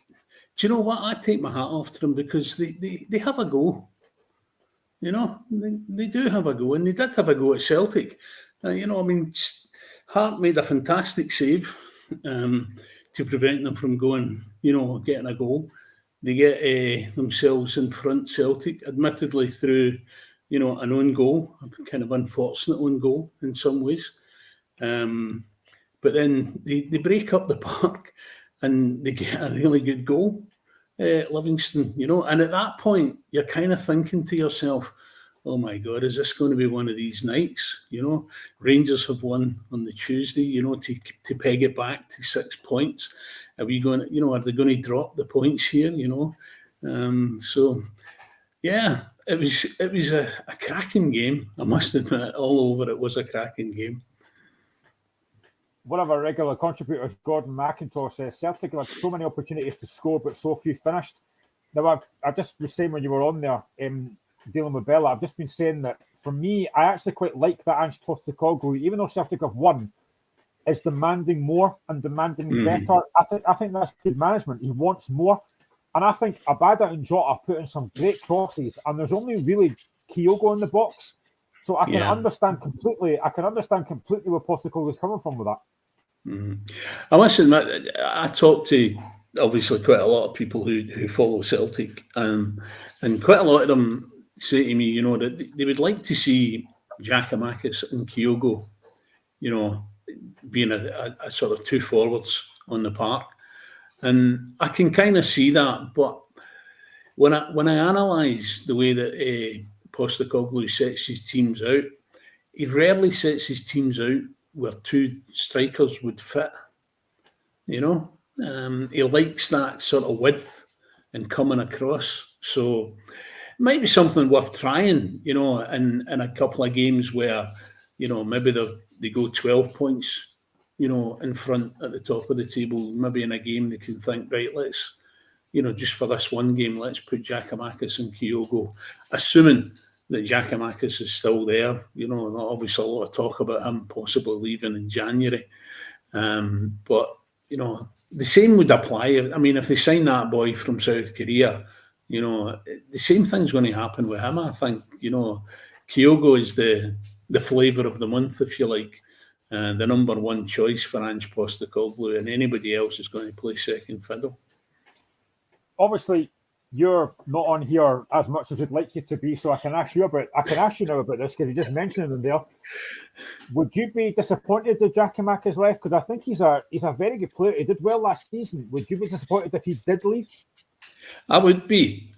S3: do you know what? I take my hat off to them because they have a go. You know, they do have a go, and they did have a go at Celtic. Hart made a fantastic save to prevent them from getting a goal. They get themselves in front, Celtic, admittedly through, an own goal, a kind of unfortunate own goal in some ways. But then they break up the park and they get a really good goal, Livingston, and at that point, you're kind of thinking to yourself, oh my God, is this going to be one of these nights? Rangers have won on the Tuesday, to peg it back to 6 points. Are we going to, are they going to drop the points here, So, yeah, it was a cracking game. I must admit, all over it was a cracking game.
S2: One of our regular contributors, Gordon McIntosh, says Celtic had so many opportunities to score, but so few finished. Now, I just was saying when you were on there, dealing with Bella, I've just been saying that for me, I actually quite like that Ange Postecoglou, even though Celtic have won, is demanding more and demanding better. I think that's good management. He wants more. And I think Abada and Jota put in some great crosses, and there's only really Kyogo in the box. So I can understand completely. I can understand completely where Postecoglou's coming from with that.
S3: I must admit, I talk to obviously quite a lot of people who follow Celtic, and quite a lot of them say to me, that they would like to see Giakoumakis and Kyogo, being a sort of two forwards on the park, and I can kind of see that. But when I analyse the way that Postecoglou sets his teams out, he rarely sets his teams out where two strikers would fit. He likes that sort of width and coming across. So it might be something worth trying, in a couple of games where, maybe they go 12 points, in front at the top of the table. Maybe in a game they can think, right, let's, just for this one game, let's put Giakoumakis and Kyogo, assuming that Giakoumakis is still there. Obviously a lot of talk about him possibly leaving in January. But, the same would apply. I mean, if they sign that boy from South Korea, the same thing's going to happen with him, I think. Kyogo is the flavour of the month, if you like. The number one choice for Ange Postecoglou, and anybody else is going to play second fiddle. Obviously,
S2: you're not on here as much as we'd like you to be, so I can ask you now about this because you just mentioned him there. Would you be disappointed that Giakoumakis left? Because I think he's a very good player. He did well last season. Would you be disappointed if he did leave?
S3: I would be.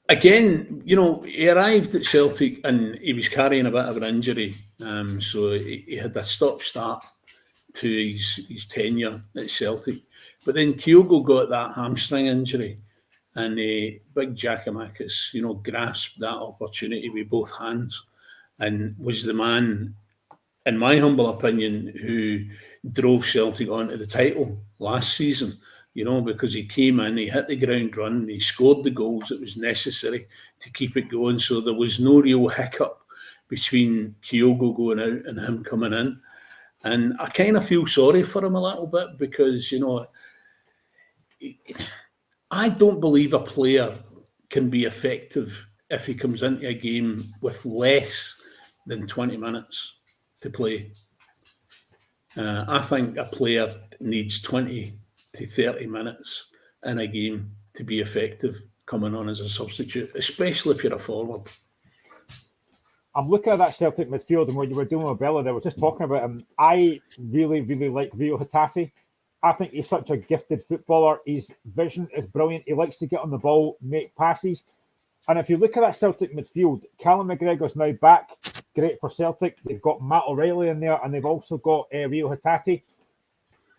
S3: Again, he arrived at Celtic and he was carrying a bit of an injury, so he had a stop-start to his tenure at Celtic. But then Kyogo got that hamstring injury, and big Giakoumakis, grasped that opportunity with both hands and was the man, in my humble opinion, who drove Celtic onto the title last season, because he came in, he hit the ground running, he scored the goals that was necessary to keep it going. So there was no real hiccup between Kyogo going out and him coming in. And I kind of feel sorry for him a little bit because, I don't believe a player can be effective if he comes into a game with less than 20 minutes to play. I think a player needs 20 to 30 minutes in a game to be effective coming on as a substitute, especially if you're a forward.
S2: I'm looking at that Celtic midfield, and when you were doing with Bella, I was just talking about him. I really, really like Rio Hatate. I think he's such a gifted footballer. His vision is brilliant. He likes to get on the ball, make passes. And if you look at that Celtic midfield, Callum McGregor's now back. Great for Celtic. They've got Matt O'Reilly in there, and they've also got Rio Hatate.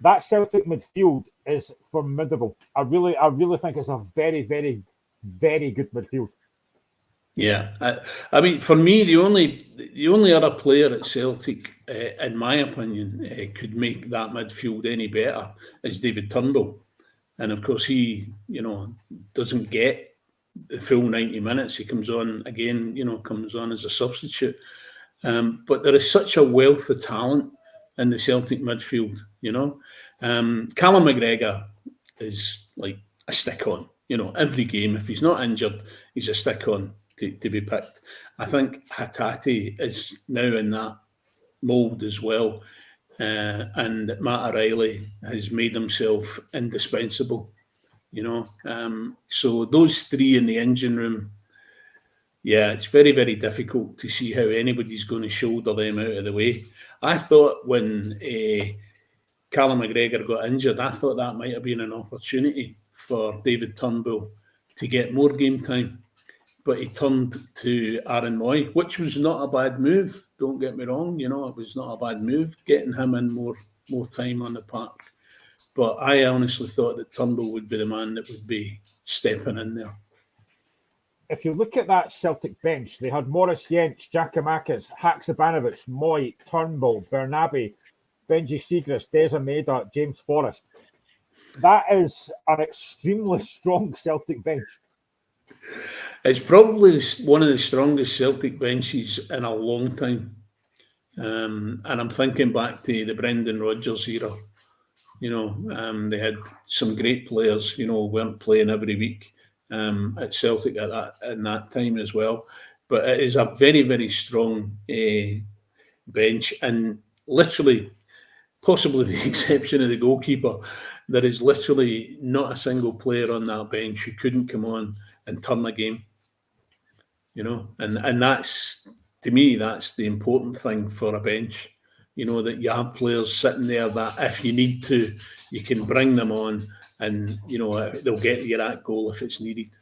S2: That Celtic midfield is formidable. I really think it's a very, very, very good midfield.
S3: Yeah, I mean, for me, the only other player at Celtic, in my opinion, could make that midfield any better is David Turnbull, and of course he, doesn't get the full 90 minutes. He comes on again, comes on as a substitute, but there is such a wealth of talent in the Celtic midfield. Callum McGregor is like a stick on. Every game, if he's not injured, he's a stick on to be picked. I think Hatate is now in that mould as well. And Matt O'Reilly has made himself indispensable, So those three in the engine room, yeah, it's very, very difficult to see how anybody's going to shoulder them out of the way. I thought when Callum McGregor got injured, I thought that might have been an opportunity for David Turnbull to get more game time. But he turned to Aaron Moy, which was not a bad move. Don't get me wrong, it was not a bad move, getting him in more time on the park. But I honestly thought that Turnbull would be the man that would be stepping in there.
S2: If you look at that Celtic bench, they had Morris Jens, Giacomakis, Haksabanovic, Moy, Turnbull, Bernabe, Benji Siegrist, Deza Maeda, James Forrest. That is an extremely strong Celtic bench.
S3: It's probably one of the strongest Celtic benches in a long time. And I'm thinking back to the Brendan Rodgers era. They had some great players, weren't playing every week at Celtic in that time as well. But it is a very, very strong bench. And literally, possibly with the exception of the goalkeeper, there is literally not a single player on that bench who couldn't come on and turn the game. And that's, to me, that's the important thing for a bench. That you have players sitting there that if you need to, you can bring them on and, they'll get you that goal if it's needed.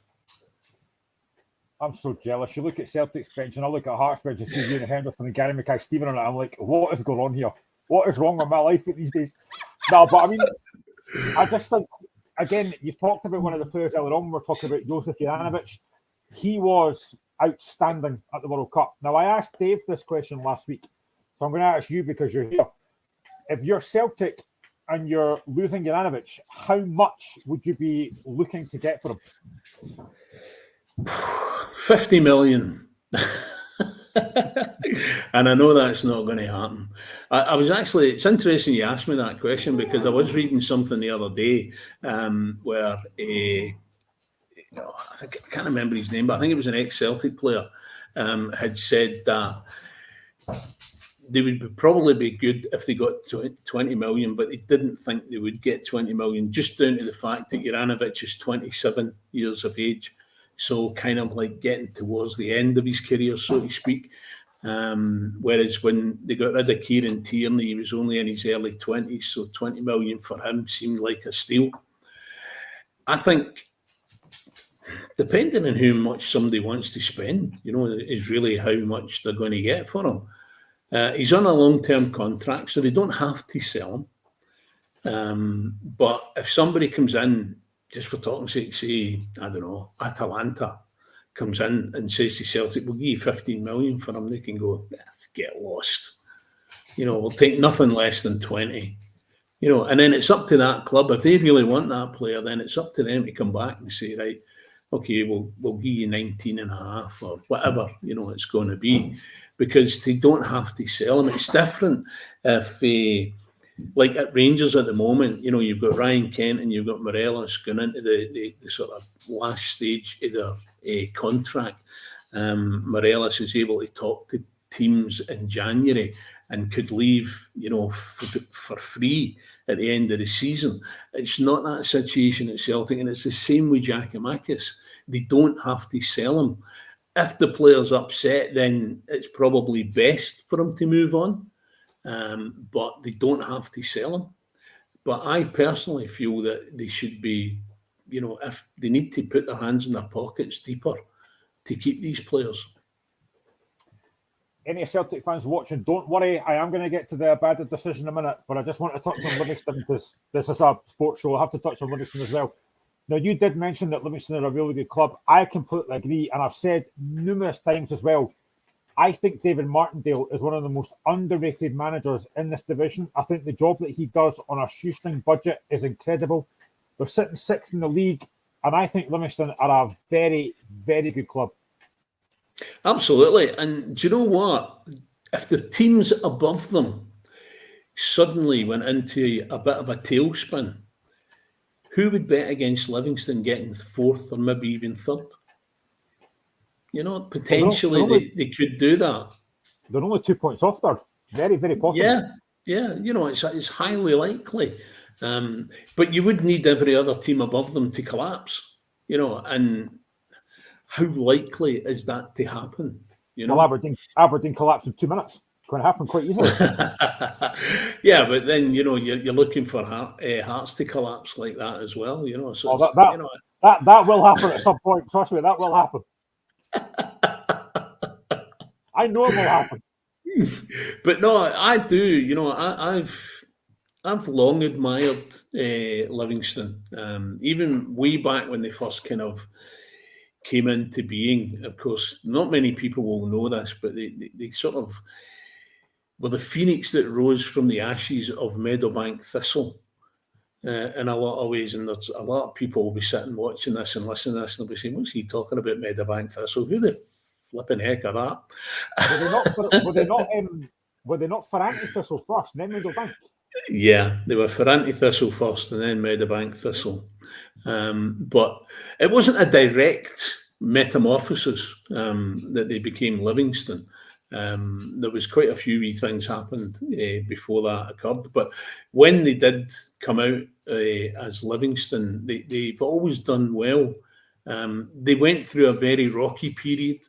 S2: I'm so jealous. You look at Celtic's bench and I look at Hearts bench and see Ewan Henderson and Gary Mackay-Steven on it. I'm like, what is going on here? What is wrong with my life these days? No, but I mean, I just think, again, you've talked about one of the players earlier on. We're talking about Josef Juranovic. He was outstanding at the World Cup. Now, I asked Dave this question last week, so I'm going to ask you because you're here. If you're Celtic and you're losing Juranovic, how much would you be looking to get for him?
S3: 50 million. And I know that's not going to happen. I was actually, it's interesting you asked me that question because I was reading something the other day where I can't remember his name, but I think it was an ex-Celtic player had said that they would probably be good if they got 20 million, but they didn't think they would get 20 million, just down to the fact that Juranovic is 27 years of age. So kind of like getting towards the end of his career, so to speak. Whereas when they got rid of Kieran Tierney, he was only in his early 20s, so 20 million for him seemed like a steal. I think, depending on how much somebody wants to spend, is really how much they're going to get for him. He's on a long-term contract, so they don't have to sell him. But if somebody comes in, just for talking sake, say, I don't know, Atalanta comes in and says to Celtic, we'll give you 15 million for him, they can go, get lost. We'll take nothing less than 20. And then it's up to that club. If they really want that player, then it's up to them to come back and say, right, okay, we'll give you 19 and a half or whatever, it's going to be, because they don't have to sell him. It's different if, like at Rangers at the moment, you've got Ryan Kent and you've got Morelos going into the sort of last stage of their contract. Morelos is able to talk to teams in January and could leave, for free at the end of the season. It's not that situation at Celtic, and it's the same with Giacomakis. They don't have to sell him. If the player's upset, then it's probably best for him to move on. But they don't have to sell him. But I personally feel that they should be, if they need to put their hands in their pockets deeper to keep these players.
S2: Any Celtic fans watching, don't worry, I am going to get to the Aberdeen decision in a minute, but I just want to touch on Livingston because this is a sports show. I have to touch on Livingston as well. Now, you did mention that Livingston are a really good club. I completely agree, and I've said numerous times as well, I think David Martindale is one of the most underrated managers in this division. I think the job that he does on a shoestring budget is incredible. They're sitting sixth in the league, and I think Livingston are a very, very good club.
S3: Absolutely. And do you know what? If the teams above them suddenly went into a bit of a tailspin, who would bet against Livingston getting fourth or maybe even third? You know, potentially they could do that.
S2: They're only 2 points off third. Very, very possible.
S3: Yeah. You know, it's highly likely. But you would need every other team above them to collapse. You know, and how likely is that to happen? You know,
S2: well, Aberdeen collapsed in 2 minutes. It's going to happen quite easily.
S3: Yeah, but then you know you're looking for Hearts to collapse like that as well. You know, so
S2: that will happen at some point. Trust me, that will happen. I know it will happen.
S3: But no, I do. You know, I've long admired Livingston. Even way back when they first kind of came into being. Of course, not many people will know this, but they sort of were the phoenix that rose from the ashes of Meadowbank Thistle in a lot of ways. And there's a lot of people will be sitting watching this and listening to this and they'll be saying, what's he talking about, Meadowbank Thistle? Who the flipping heck are that?
S2: Were they not Ferranti Thistle first, then Meadowbank?
S3: Yeah, they were Ferranti Thistle first and then Meadowbank Thistle. But it wasn't a direct metamorphosis that they became Livingston. There was quite a few wee things happened before that occurred. But when they did come out as Livingston, they've always done well. They went through a very rocky period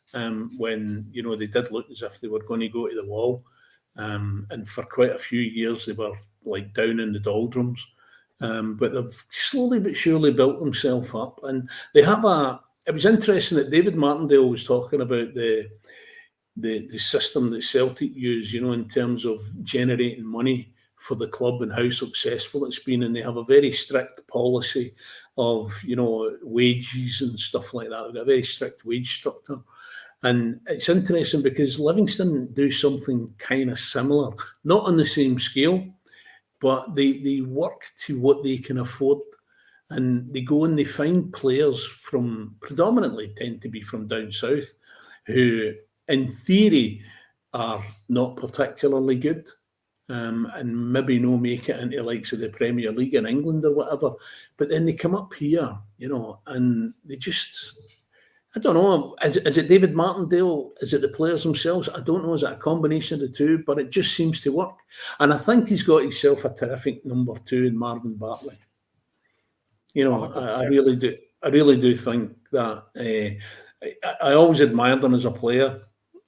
S3: when, you know, they did look as if they were going to go to the wall. And for quite a few years, they were like down in the doldrums. But they've slowly but surely built themselves up. And they have it was interesting that David Martindale was talking about the system that Celtic use, you know, in terms of generating money for the club and how successful it's been. And they have a very strict policy of, you know, wages and stuff like that. They've got a very strict wage structure. And it's interesting because Livingston do something kind of similar, not on the same scale, but they work to what they can afford. And they go and they find players from, predominantly tend to be from down south, who in theory are not particularly good and maybe no make it into likes of the Premier League in England or whatever. But then they come up here, you know, and they just, I don't know, is it David Martindale? Is it the players themselves? I don't know. Is it a combination of the two? But it just seems to work. And I think he's got himself a terrific number 2 in Marvin Bartley. You know, I really do. I really do think that I always admired him as a player,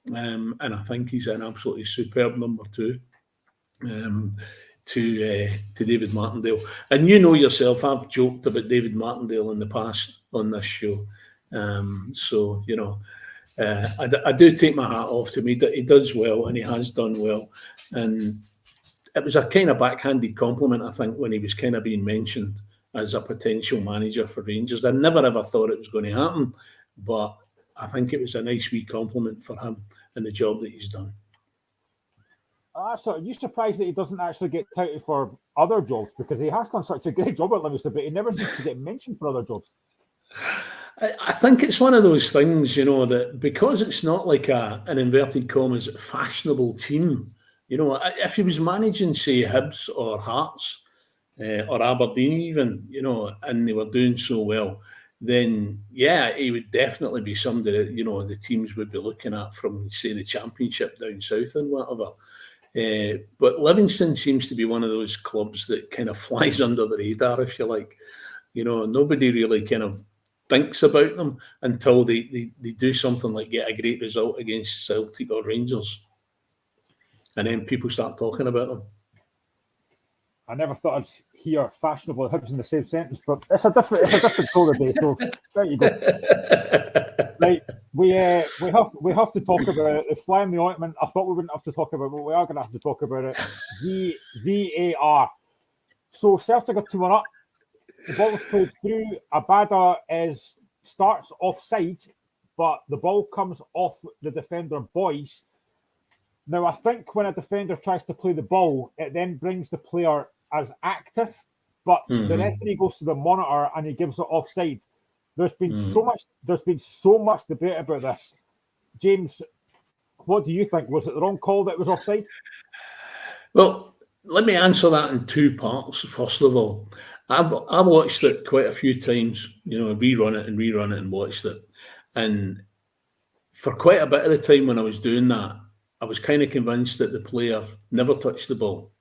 S3: and I think he's an absolutely superb number 2 to David Martindale. And you know yourself, I've joked about David Martindale in the past on this show. So you know, I do take my hat off to him. He does well, and he has done well. And it was a kind of backhanded compliment, I think, when he was kind of being mentioned as a potential manager for Rangers. I never ever thought it was going to happen, but I think it was a nice wee compliment for him and the job that he's done.
S2: So are you surprised that he doesn't actually get touted for other jobs? Because he has done such a great job at Livingston, but he never seems to get mentioned for other jobs.
S3: I think it's one of those things, you know, that because it's not like an inverted commas fashionable team, you know, if he was managing, say, Hibs or Hearts, or Aberdeen even, you know, and they were doing so well, then, yeah, he would definitely be somebody that, you know, the teams would be looking at from, say, the Championship down south and whatever. But Livingston seems to be one of those clubs that kind of flies under the radar, if you like. You know, nobody really kind of thinks about them until they do something like get a great result against Celtic or Rangers. And then people start talking about them.
S2: I never thought I'd hear fashionable Hibs in the same sentence, but it's a different colour day. So there you go. Right, we have to talk about it. It's fly in the ointment. I thought we wouldn't have to talk about it, but we are going to have to talk about it. VAR. So Celtic are 2-1 up. The ball is played through. Abada starts offside, but the ball comes off the defender Boyce. Now, I think when a defender tries to play the ball, it then brings the player as active, but the referee goes to the monitor and he gives it offside. There's been so much debate about this. James, what do you think? Was it the wrong call that was offside?
S3: Well, let me answer that in two parts. First of all, I watched it quite a few times, rerun it and watched it. And for quite a bit of the time when I was doing that, I was kind of convinced that the player never touched the ball.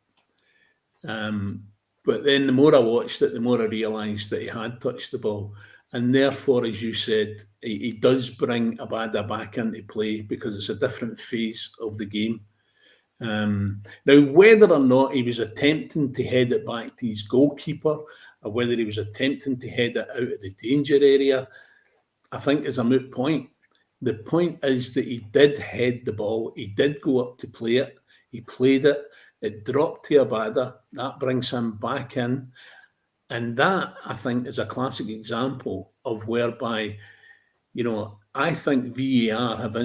S3: But then the more I watched it, the more I realised that he had touched the ball. And therefore, as you said, he does bring Abada back into play because it's a different phase of the game. Now, whether or not he was attempting to head it back to his goalkeeper or whether he was attempting to head it out of the danger area, I think is a moot point. The point is that he did head the ball. He did go up to play it. He played it. It dropped to Abada. That brings him back in. And that, I think, is a classic example of whereby, I think VAR have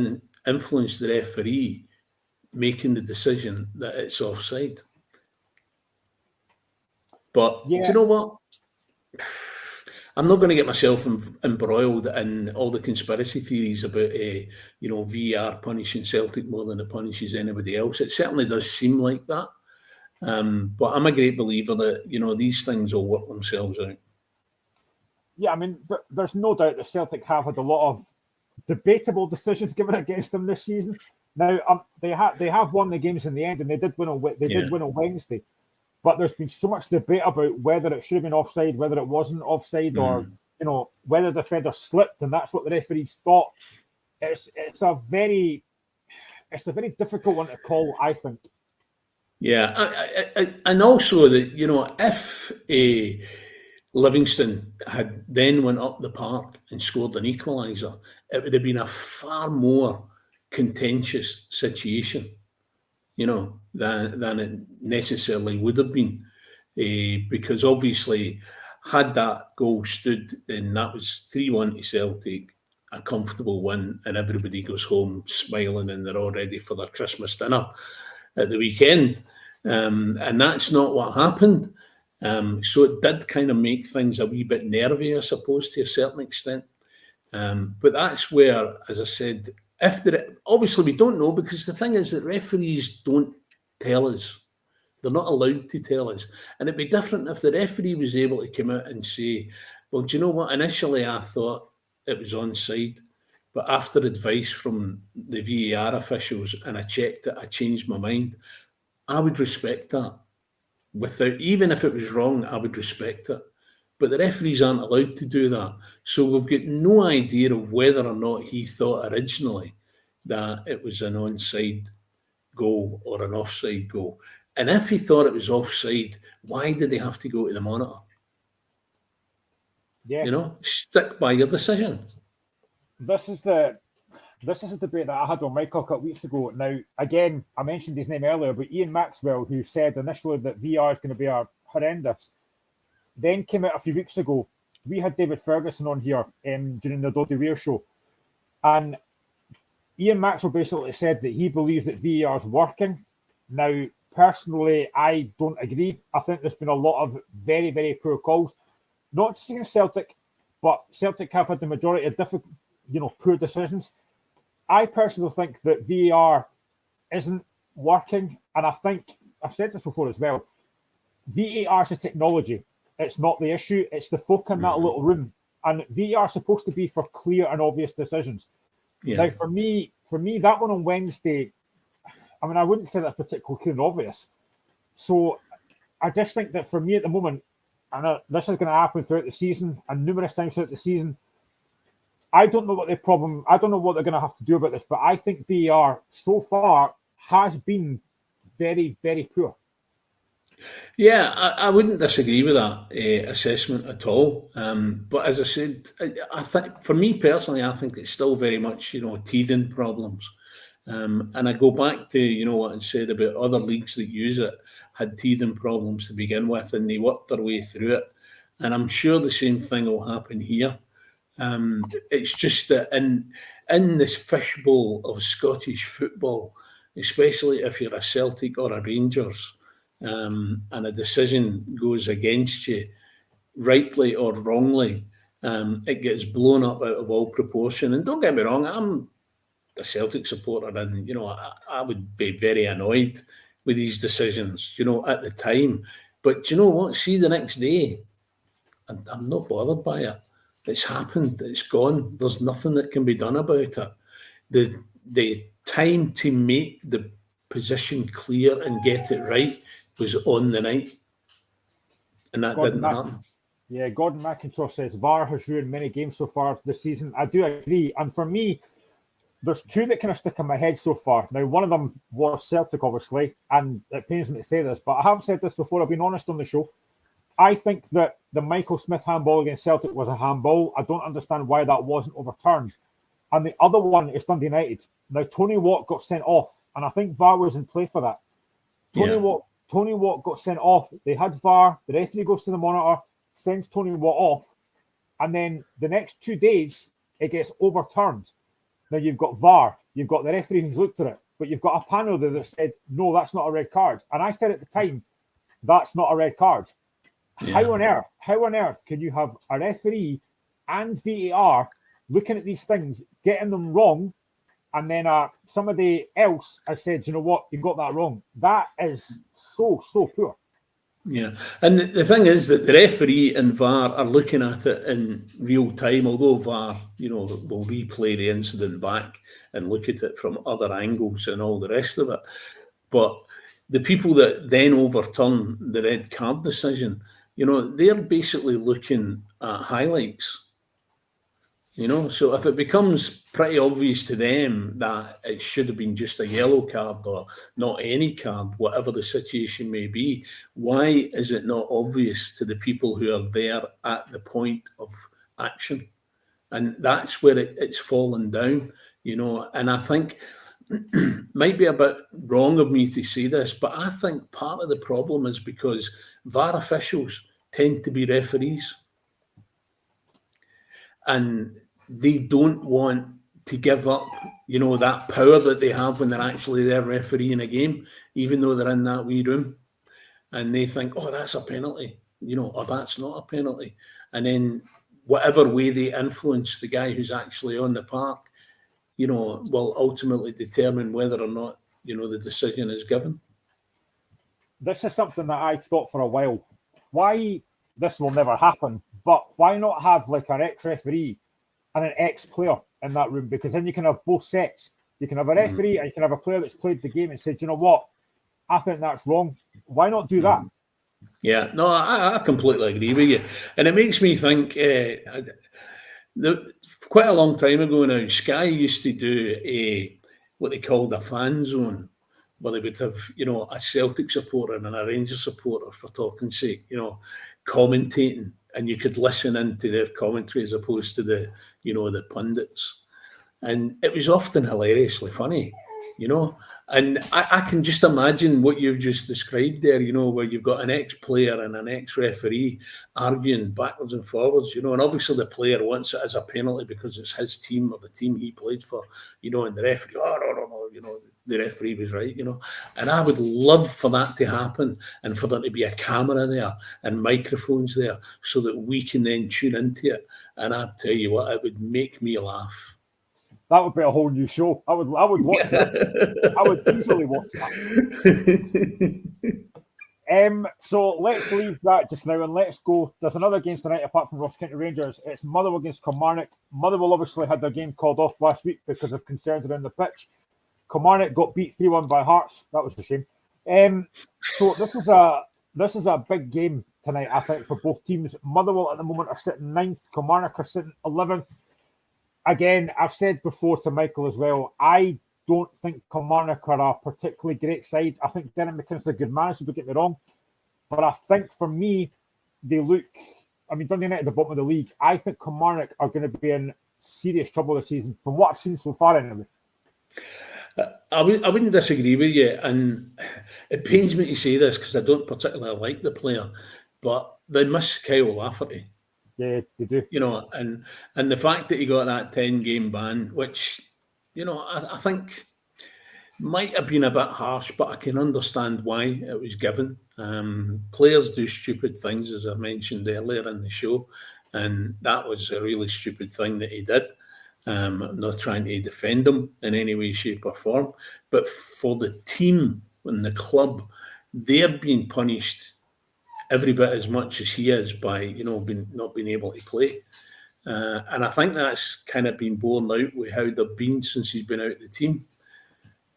S3: influenced the referee making the decision that it's offside. But do you know what? I'm not going to get myself embroiled in all the conspiracy theories about, VAR punishing Celtic more than it punishes anybody else. It certainly does seem like that. But I'm a great believer that, these things will work themselves out.
S2: Yeah, I mean, there's no doubt that Celtic have had a lot of debatable decisions given against them this season. Now, they have won the games in the end, and they did win on Wednesday. But there's been so much debate about whether it should have been offside, whether it wasn't offside, or whether the defender slipped, and that's what the referees thought. It's a very difficult one to call, I think.
S3: Yeah, and also that if Livingston had then went up the park and scored an equaliser, it would have been a far more contentious situation, than it necessarily would have been, because obviously, had that goal stood, then that was 3-1 to Celtic, a comfortable win, and everybody goes home smiling and they're all ready for their Christmas dinner at the weekend. And that's not what happened. So it did kind of make things a wee bit nervy, I suppose, to a certain extent. But that's where, as I said, obviously we don't know, because the thing is that referees don't tell us. They're not allowed to tell us. And it'd be different if the referee was able to come out and say, well, do you know what? Initially I thought it was onside, but after advice from the VAR officials and I checked it, I changed my mind. I would respect that. Even if it was wrong, I would respect it. But the referees aren't allowed to do that. So we've got no idea of whether or not he thought originally that it was an onside goal or an offside goal. And if he thought it was offside, why did he have to go to the monitor?
S2: Yeah.
S3: Stick by your decision.
S2: This is a debate that I had on Michael a couple of weeks ago. Now, again, I mentioned his name earlier, but Ian Maxwell, who said initially that VR is going to be horrendous, then came out a few weeks ago. We had David Ferguson on here during the Doddy Weir show, and Ian Maxwell basically said that he believes that VAR is working. Now, personally, I don't agree. I think there's been a lot of very, very poor calls, not just against Celtic, but Celtic have had the majority of different, poor decisions. I personally think that VAR isn't working, and I think I've said this before as well. VAR is a technology. It's not the issue. It's the folk in that little room. And VAR is supposed to be for clear and obvious decisions. Yeah. Now, for me, that one on Wednesday, I mean, I wouldn't say that's particularly clear and obvious. So I just think that for me at the moment, and this is going to happen throughout the season and numerous times throughout the season, I don't know what they're going to have to do about this, but I think VAR so far has been very, very poor.
S3: Yeah, I wouldn't disagree with that assessment at all. But as I said, I think for me personally, I think it's still very much, teething problems. And I go back to, what I said about other leagues that use it had teething problems to begin with, and they worked their way through it. And I'm sure the same thing will happen here. It's just that in this fishbowl of Scottish football, especially if you're a Celtic or a Rangers, and a decision goes against you, rightly or wrongly, it gets blown up out of all proportion. And don't get me wrong, I'm a Celtic supporter, and I would be very annoyed with these decisions, at the time. But you know what? See, the next day, I'm not bothered by it. It's happened. It's gone. There's nothing that can be done about it. The time to make the position clear and get it right was on the night, and that didn't happen.
S2: Yeah, Gordon McIntosh says VAR has ruined many games so far this season. I do agree, and for me, there's two that kind of stick in my head so far. Now, one of them was Celtic, obviously, and it pains me to say this, but I have said this before. I've been honest on the show. I think that the Michael Smith handball against Celtic was a handball. I don't understand why that wasn't overturned. And the other one is Dundee United. Now, Tony Watt got sent off, and I think VAR was in play for that. Tony Watt got sent off. They had VAR. The referee goes to the monitor, sends Tony Watt off, and then the next 2 days, it gets overturned. Now, you've got VAR. You've got the referee who's looked at it, but you've got a panel there that said, no, that's not a red card. And I said at the time, that's not a red card. Yeah. How on earth can you have a referee and VAR looking at these things, getting them wrong, and then somebody else has said, you know what, you got that wrong? That is so poor.
S3: Yeah, and the thing is that the referee and VAR are looking at it in real time, although VAR, will replay the incident back and look at it from other angles and all the rest of it. But the people that then overturn the red card decision, they're basically looking at highlights. So if it becomes pretty obvious to them that it should have been just a yellow card or not any card, whatever the situation may be, why is it not obvious to the people who are there at the point of action? And that's where it's fallen down, and I think might be a bit wrong of me to say this, but I think part of the problem is because VAR officials tend to be referees. And they don't want to give up, that power that they have when they're actually there refereeing a game, even though they're in that wee room. And they think, oh, that's a penalty, or that's not a penalty. And then whatever way they influence the guy who's actually on the park, will ultimately determine whether or not, the decision is given.
S2: This is something that I've thought for a while. Why this will never happen, but why not have like an ex-referee and an ex-player in that room? Because then you can have both sets. You can have a referee and you can have a player that's played the game and said, you know what, I think that's wrong. Why not do that?
S3: Yeah, no, I completely agree with you. And it makes me think, quite a long time ago now, Sky used to do what they called a fan zone, where they would have, a Celtic supporter and a Rangers supporter, for talking's sake, commentating, and you could listen into their commentary as opposed to the pundits. And it was often hilariously funny, And I can just imagine what you've just described there, where you've got an ex-player and an ex-referee arguing backwards and forwards, and obviously the player wants it as a penalty because it's his team or the team he played for, and the referee, no, the referee was right, And I would love for that to happen and for there to be a camera there and microphones there so that we can then tune into it. And I'd tell you what, it would make me laugh.
S2: That would be a whole new show. I would watch that. I would easily watch that. So let's leave that just now and let's go. There's another game tonight apart from Ross County Rangers. It's Motherwell against Kilmarnock. Motherwell obviously had their game called off last week because of concerns around the pitch. Kilmarnock got beat 3-1 by Hearts. That was a shame. So this is a big game tonight, I think, for both teams. Motherwell at the moment are sitting 9th. Kilmarnock are sitting 11th. Again, I've said before to Michael as well, I don't think Kilmarnock are a particularly great side. I think Dennis McKinnon's a good manager, don't get me wrong. But I think for me, they look, Dundee United at the bottom of the league. I think Kilmarnock are going to be in serious trouble this season, from what I've seen so far anyway.
S3: I wouldn't disagree with you, and it pains me to say this because I don't particularly like the player, but they miss Kyle Lafferty.
S2: Yeah, they do.
S3: You know, and the fact that he got that 10-game ban, which, you know, I think might have been a bit harsh, but I can understand why it was given. Players do stupid things, as I mentioned earlier in the show, and that was a really stupid thing that he did. I'm not trying to defend him in any way, shape, or form, but for the team and the club, they're being punished every bit as much as he is by, you know, not being able to play. And I think that's kind of been borne out with how they've been since he's been out of the team.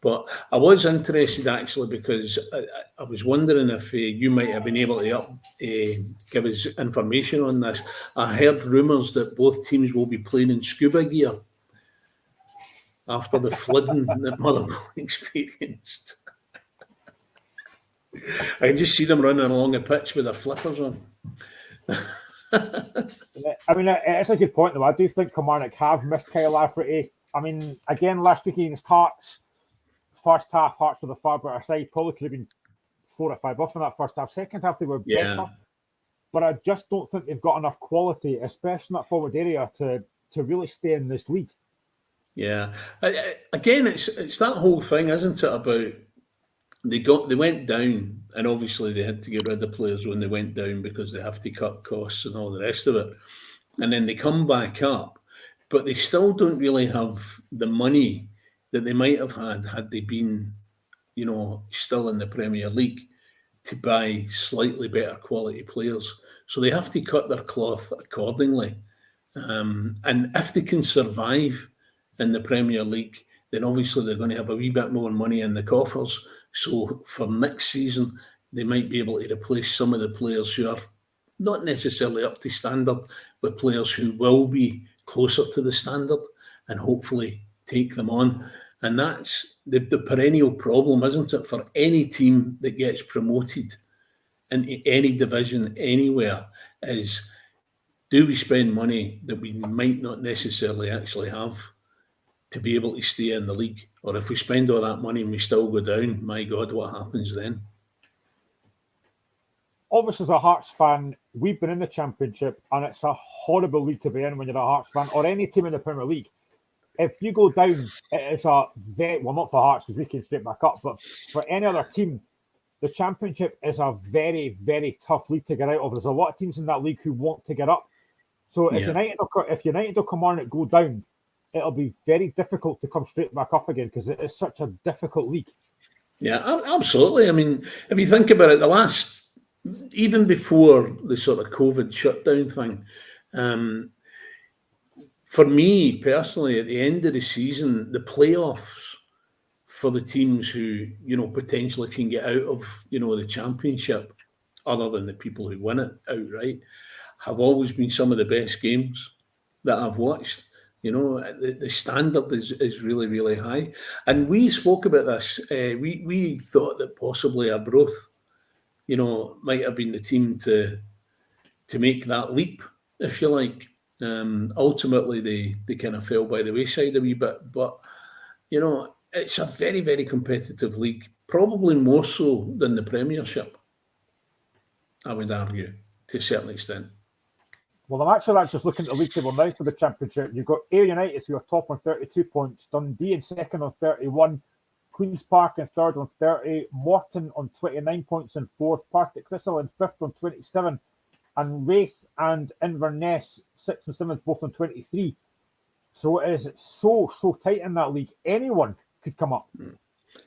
S3: But I was interested, actually, because I was wondering if you might have been able to give us information on this. I heard rumours that both teams will be playing in scuba gear after the flooding that Motherwell experienced. I can just see them running along the pitch with their flippers on.
S2: I mean, it's a good point, though. I do think Kilmarnock have missed Kyle Lafferty. I mean, again, last week against Hearts, first half, Hearts were the far better side. Probably could have been 4 or 5 off in that first half. Second half, they were better. But I just don't think they've got enough quality, especially in that forward area, to really stay in this league.
S3: Yeah. Again, it's that whole thing, isn't it, about they went down, and obviously they had to get rid of players when they went down because they have to cut costs and all the rest of it. And then they come back up, but they still don't really have the money that they might have had they been, you know, still in the Premier League to buy slightly better quality players. So they have to cut their cloth accordingly. And if they can survive in the Premier League, then obviously they're going to have a wee bit more money in the coffers. So for next season, they might be able to replace some of the players who are not necessarily up to standard with players who will be closer to the standard and hopefully take them on. And that's the perennial problem, isn't it, for any team that gets promoted in any division anywhere, is do we spend money that we might not necessarily actually have to be able to stay in the league? Or if we spend all that money and we still go down, my God, what happens then?
S2: Obviously, as a Hearts fan, we've been in the Championship, and it's a horrible league to be in when you're a Hearts fan, or any team in the Premier League. If you go down, it's a very, well, not for Hearts because we came straight back up, but for any other team, the Championship is a very, very tough league to get out of. There's a lot of teams in that league who want to get up. So if United or Kilmarnock go down, it'll be very difficult to come straight back up again because it is such a difficult league.
S3: Yeah, absolutely. I mean, if you think about it, even before the sort of COVID shutdown thing, for me personally, at the end of the season, the playoffs for the teams who, you know, potentially can get out of, you know, the Championship, other than the people who win it outright, have always been some of the best games that I've watched. You know, the standard is really, really high. And we spoke about this. We thought that possibly Arbroath, you know, might have been the team to make that leap, if you like. Ultimately, they kind of fell by the wayside a wee bit. But, you know, it's a very, very competitive league, probably more so than the Premiership, I would argue, to a certain extent.
S2: Well, I'm actually just looking at the league table now for the Championship. You've got Ayr United, who are top on 32 points, Dundee in second on 31, Queen's Park in third on 30, Morton on 29 points in fourth, Partick Thistle in fifth on 27, and Wraith and Inverness, 6th and 7th, both on 23. So it is so tight in that league. Anyone could come up.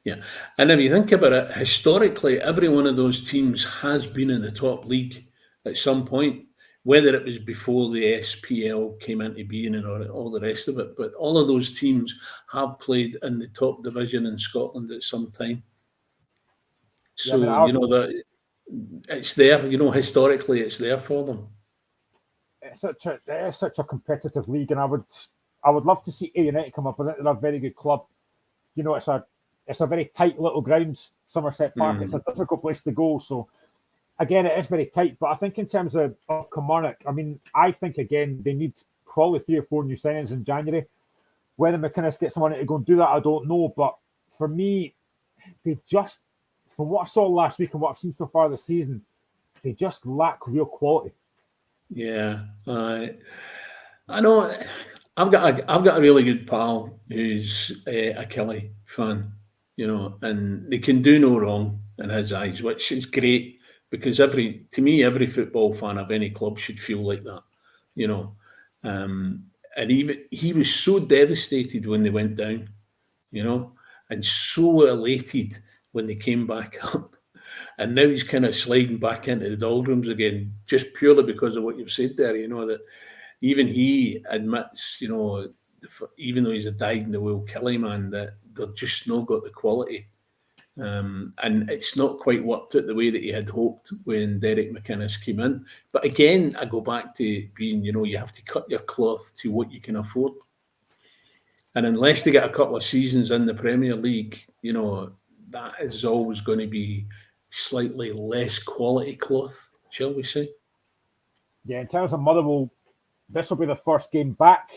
S3: Yeah. And if you think about it, historically, every one of those teams has been in the top league at some point, whether it was before the SPL came into being and all the rest of it. But all of those teams have played in the top division in Scotland at some time. So, you know, that it's there, you know, historically it's there for them.
S2: It is such a competitive league, and I would love to see Ayr United come up. I think they're a very good club. You know, it's a very tight little ground, Somerset Park. It's a difficult place to go. So, again, it is very tight. But I think in terms of Kilmarnock, I mean, I think, again, they need probably 3 or 4 new signings in January. Whether McInnes gets someone to go and do that, I don't know. But for me, they just, from what I saw last week and what I've seen so far this season, they just lack real quality.
S3: Yeah, I know. I've got a really good pal who's a Kelly fan, and they can do no wrong in his eyes, which is great because every football fan of any club should feel like that, you know. And even he was so devastated when they went down, and so elated when they came back up. And now he's kind of sliding back into the doldrums again, just purely because of what you've said there, that even he admits, even though he's a dyed-in-the-wool Kelly man, that they've just not got the quality. And it's not quite worked out the way that he had hoped when Derek McInnes came in. But again, I go back to being, you have to cut your cloth to what you can afford. And unless they get a couple of seasons in the Premier League, that is always going to be slightly less quality cloth, shall we say?
S2: Yeah, in terms of Motherwell, this will be the first game back.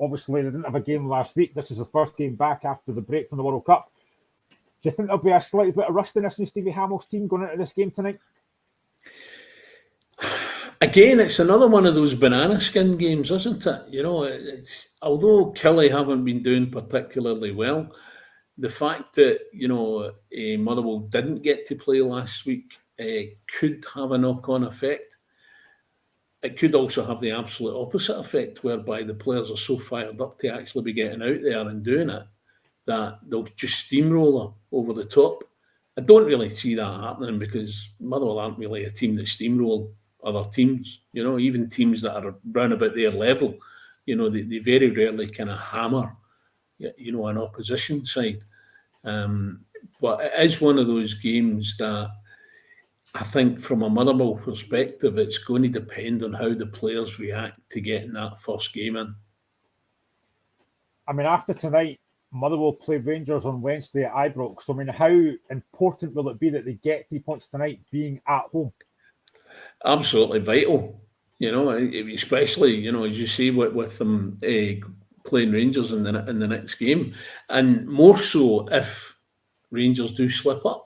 S2: Obviously, they didn't have a game last week. This is the first game back after the break from the World Cup. Do you think there'll be a slight bit of rustiness in Stevie Hamill's team going into this game tonight?
S3: Again, it's another one of those banana skin games, isn't it? It's although Kelly haven't been doing particularly well, the fact that Motherwell didn't get to play last week could have a knock-on effect. It could also have the absolute opposite effect, whereby the players are so fired up to actually be getting out there and doing it that they'll just steamroller over the top. I don't really see that happening because Motherwell aren't really a team that steamroll other teams. Even teams that are round about their level, they very rarely kind of hammer, an opposition side. But it is one of those games that I think from a Motherwell perspective, it's going to depend on how the players react to getting that first game in.
S2: I mean, after tonight, Motherwell play Rangers on Wednesday at Ibrox. So, I mean, how important will it be that they get 3 points tonight being at home?
S3: Absolutely vital, especially, as you say, with them playing Rangers in the next game. And more so if Rangers do slip up.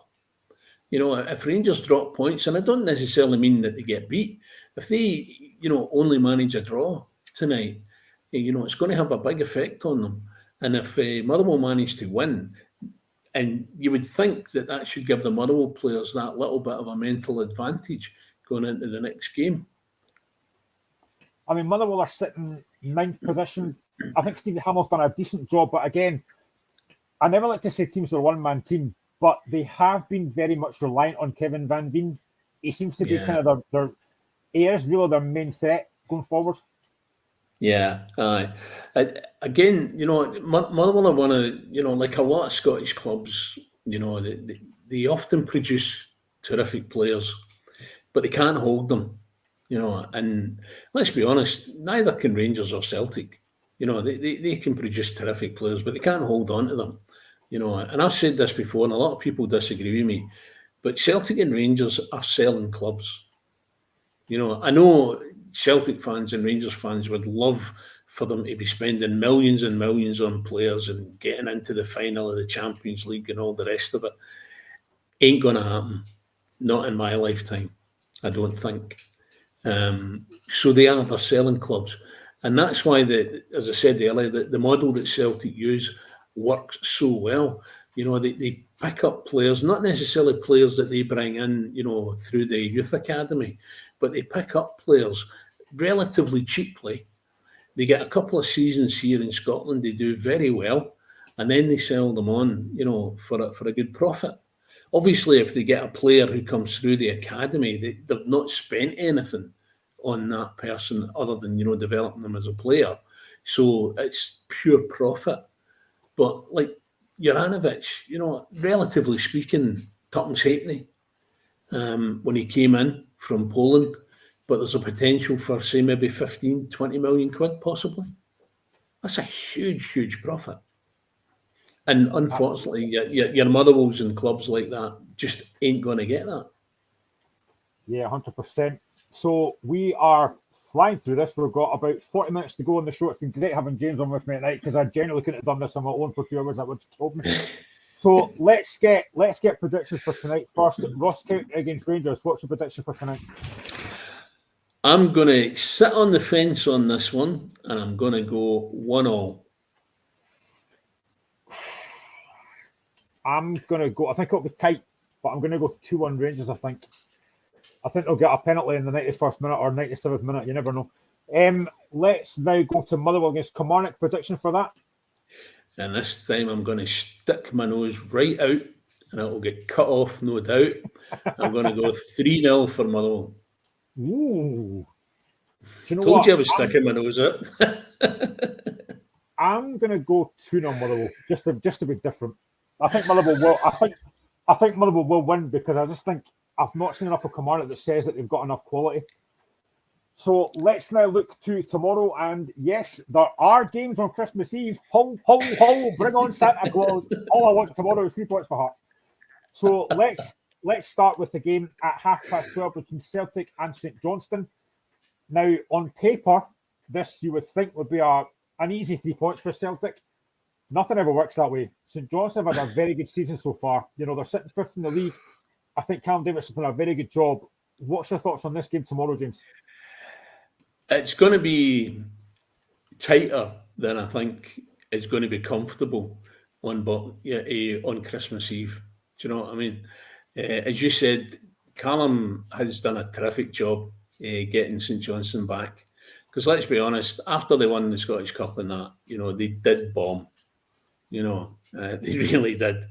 S3: If Rangers drop points, and I don't necessarily mean that they get beat, if they, only manage a draw tonight, it's going to have a big effect on them. And if Motherwell manage to win, and you would think that should give the Motherwell players that little bit of a mental advantage going into the next game.
S2: I mean, Motherwell are sitting 9th position. I think Stevie Hamill's done a decent job, but again, I never like to say teams are a one-man team, but they have been very much reliant on Kevin Van Veen. He seems to be kind of their heirs, really their main threat going forward.
S3: Yeah, again, Motherwell are one of, like a lot of Scottish clubs, they often produce terrific players, but they can't hold them, and let's be honest, neither can Rangers or Celtic. They can produce terrific players, but they can't hold on to them. And I've said this before, and a lot of people disagree with me, but Celtic and Rangers are selling clubs. I know Celtic fans and Rangers fans would love for them to be spending millions and millions on players and getting into the final of the Champions League and all the rest of it. Ain't going to happen. Not in my lifetime, I don't think. So they're selling clubs. And that's why, as I said earlier, the model that Celtic use works so well. They pick up players, not necessarily players that they bring in, through the youth academy, but they pick up players relatively cheaply. They get a couple of seasons here in Scotland, they do very well, and then they sell them on, for a good profit. Obviously, if they get a player who comes through the academy, they've not spent anything on that person other than, developing them as a player. So it's pure profit. But like Juranovic, relatively speaking, tuppence halfpenny when he came in from Poland, but there's a potential for, say, maybe 15, 20 million quid possibly. That's a huge, huge profit. And unfortunately, your Motherwells and clubs like that just ain't going to get that.
S2: Yeah, 100%. So we are flying through this. We've got about 40 minutes to go on the show. It's been great having James on with me tonight because I genuinely couldn't have done this on my own for 2 hours. That would have told me. So let's get predictions for tonight first. Ross County against Rangers. What's your prediction for tonight?
S3: I'm going to sit on the fence on this one, and I'm going to go 1-1.
S2: I'm going to go, I think it'll be tight, but I'm going to go 2-1 Rangers, I think. I think they'll get a penalty in the 91st minute or 97th minute. You never know. Let's now go to Motherwell against Kilmarnock. Prediction for that?
S3: And this time I'm going to stick my nose right out, and it will get cut off, no doubt. I'm going to go 3-0 for Motherwell.
S2: Ooh. Do you know
S3: Told
S2: what?
S3: you I was sticking my nose out.
S2: I'm going to go 2-0 Motherwell, just to be different. I think Motherwell will. I think Motherwell will win because I just think I've not seen enough of Kilmarnock that says that they've got enough quality. So let's now look to tomorrow, and yes, there are games on Christmas Eve. Ho, ho, ho! Bring on Santa Claus! All I want tomorrow is 3 points for Hearts. So let's start with the game at 12:30 between Celtic and St Johnstone. Now, on paper, this you would think would be an easy 3 points for Celtic. Nothing ever works that way. St Johnstone have had a very good season so far. You know, they're sitting fifth in the league. I think Callum Davis has done a very good job. What's your thoughts on this game tomorrow, James?
S3: It's going to be tighter than I think it's going to be comfortable on Christmas Eve. Do you know what I mean? As you said, Callum has done a terrific job getting St Johnstone back. Because let's be honest, after they won the Scottish Cup and that, you know, they did bomb. You know, they really did.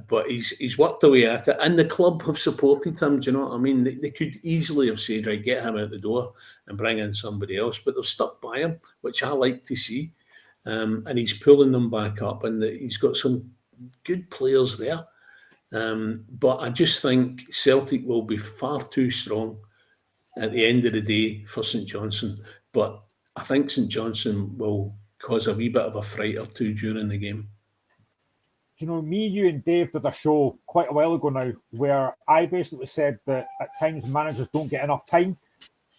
S3: But he's worked away at it, and the club have supported him. Do you know what I mean? They could easily have said, right, get him out the door and bring in somebody else, but they've stuck by him, which I like to see. And he's pulling them back up, and he's got some good players there. But I just think Celtic will be far too strong at the end of the day for St Johnstone. But I think St Johnstone will cause a wee bit of a fright or two during the game.
S2: You know, me, you, and Dave did a show quite a while ago now where I basically said that at times managers don't get enough time.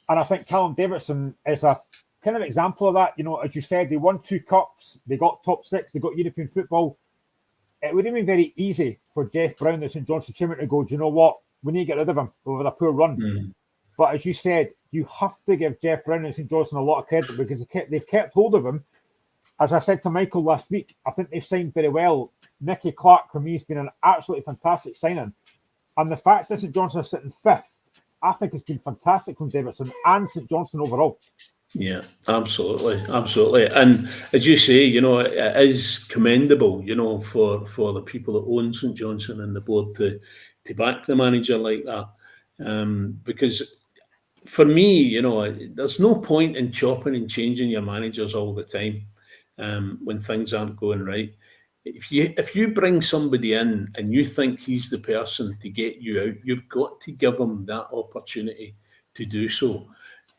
S2: And I think Callum Davidson is a kind of example of that. You know, as you said, they won 2 cups, they got top 6, they got European football. It would have been very easy for Jeff Brown, the St Johnstone chairman, to go, do you know what? We need to get rid of him over a poor run.
S3: Mm.
S2: But as you said, you have to give Jeff Brown and St Johnstone a lot of credit because they've kept hold of him. As I said to Michael last week, I think they've signed very well. Nicky Clark, for me, has been an absolutely fantastic signing. And the fact that St Johnstone is sitting 5th, I think has been fantastic from Davidson and St Johnstone overall.
S3: Yeah, absolutely. And as you say, you know, it is commendable, you know, for the people that own St Johnstone and the board to back the manager like that. Because for me, you know, there's no point in chopping and changing your managers all the time when things aren't going right. If you bring somebody in and you think he's the person to get you out, you've got to give him that opportunity to do so.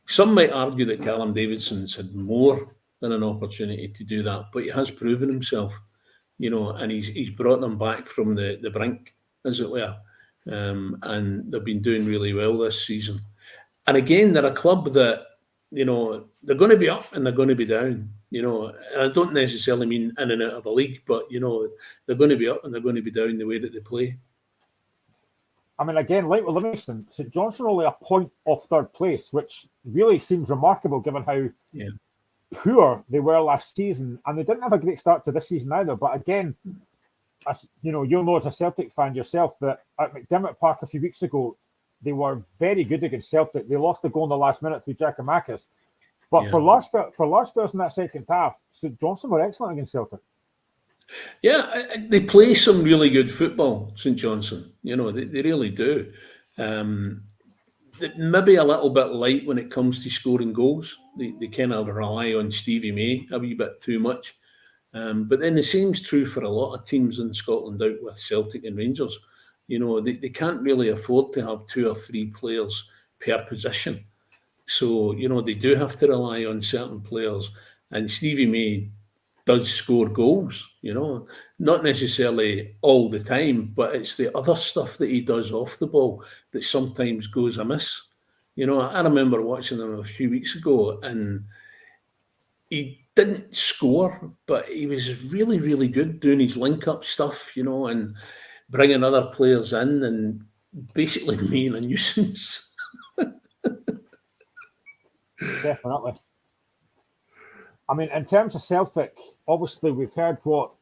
S3: Some might argue that Callum Davidson's had more than an opportunity to do that, but he has proven himself, you know, and he's brought them back from the brink, as it were, and they've been doing really well this season. And again, they're a club that, you know, they're going to be up and they're going to be down. You know, and I don't necessarily mean in and out of a league, but, you know, they're going to be up and they're going to be down the way that they play.
S2: I mean, again, like with Livingston, St Johnstone only a point off 3rd place, which really seems remarkable given how poor they were last season. And they didn't have a great start to this season either. But again, as you know, you'll know as a Celtic fan yourself that at McDermott Park a few weeks ago, they were very good against Celtic. They lost the goal in the last minute through Giakoumakis. But for large spells in that second half, St Johnstone were excellent against Celtic.
S3: Yeah, they play some really good football, St Johnstone. You know, they really do. Maybe a little bit light when it comes to scoring goals. They kind of rely on Stevie May a wee bit too much. But then the same's true for a lot of teams in Scotland out with Celtic and Rangers. You know, they can't really afford to have 2 or 3 players per position. So, you know, they do have to rely on certain players. And Stevie May does score goals, you know, not necessarily all the time, but it's the other stuff that he does off the ball that sometimes goes amiss. You know, I remember watching him a few weeks ago and he didn't score, but he was really, really good doing his link-up stuff, and bringing other players in and basically being a nuisance.
S2: Definitely. I mean, in terms of Celtic, obviously we've heard what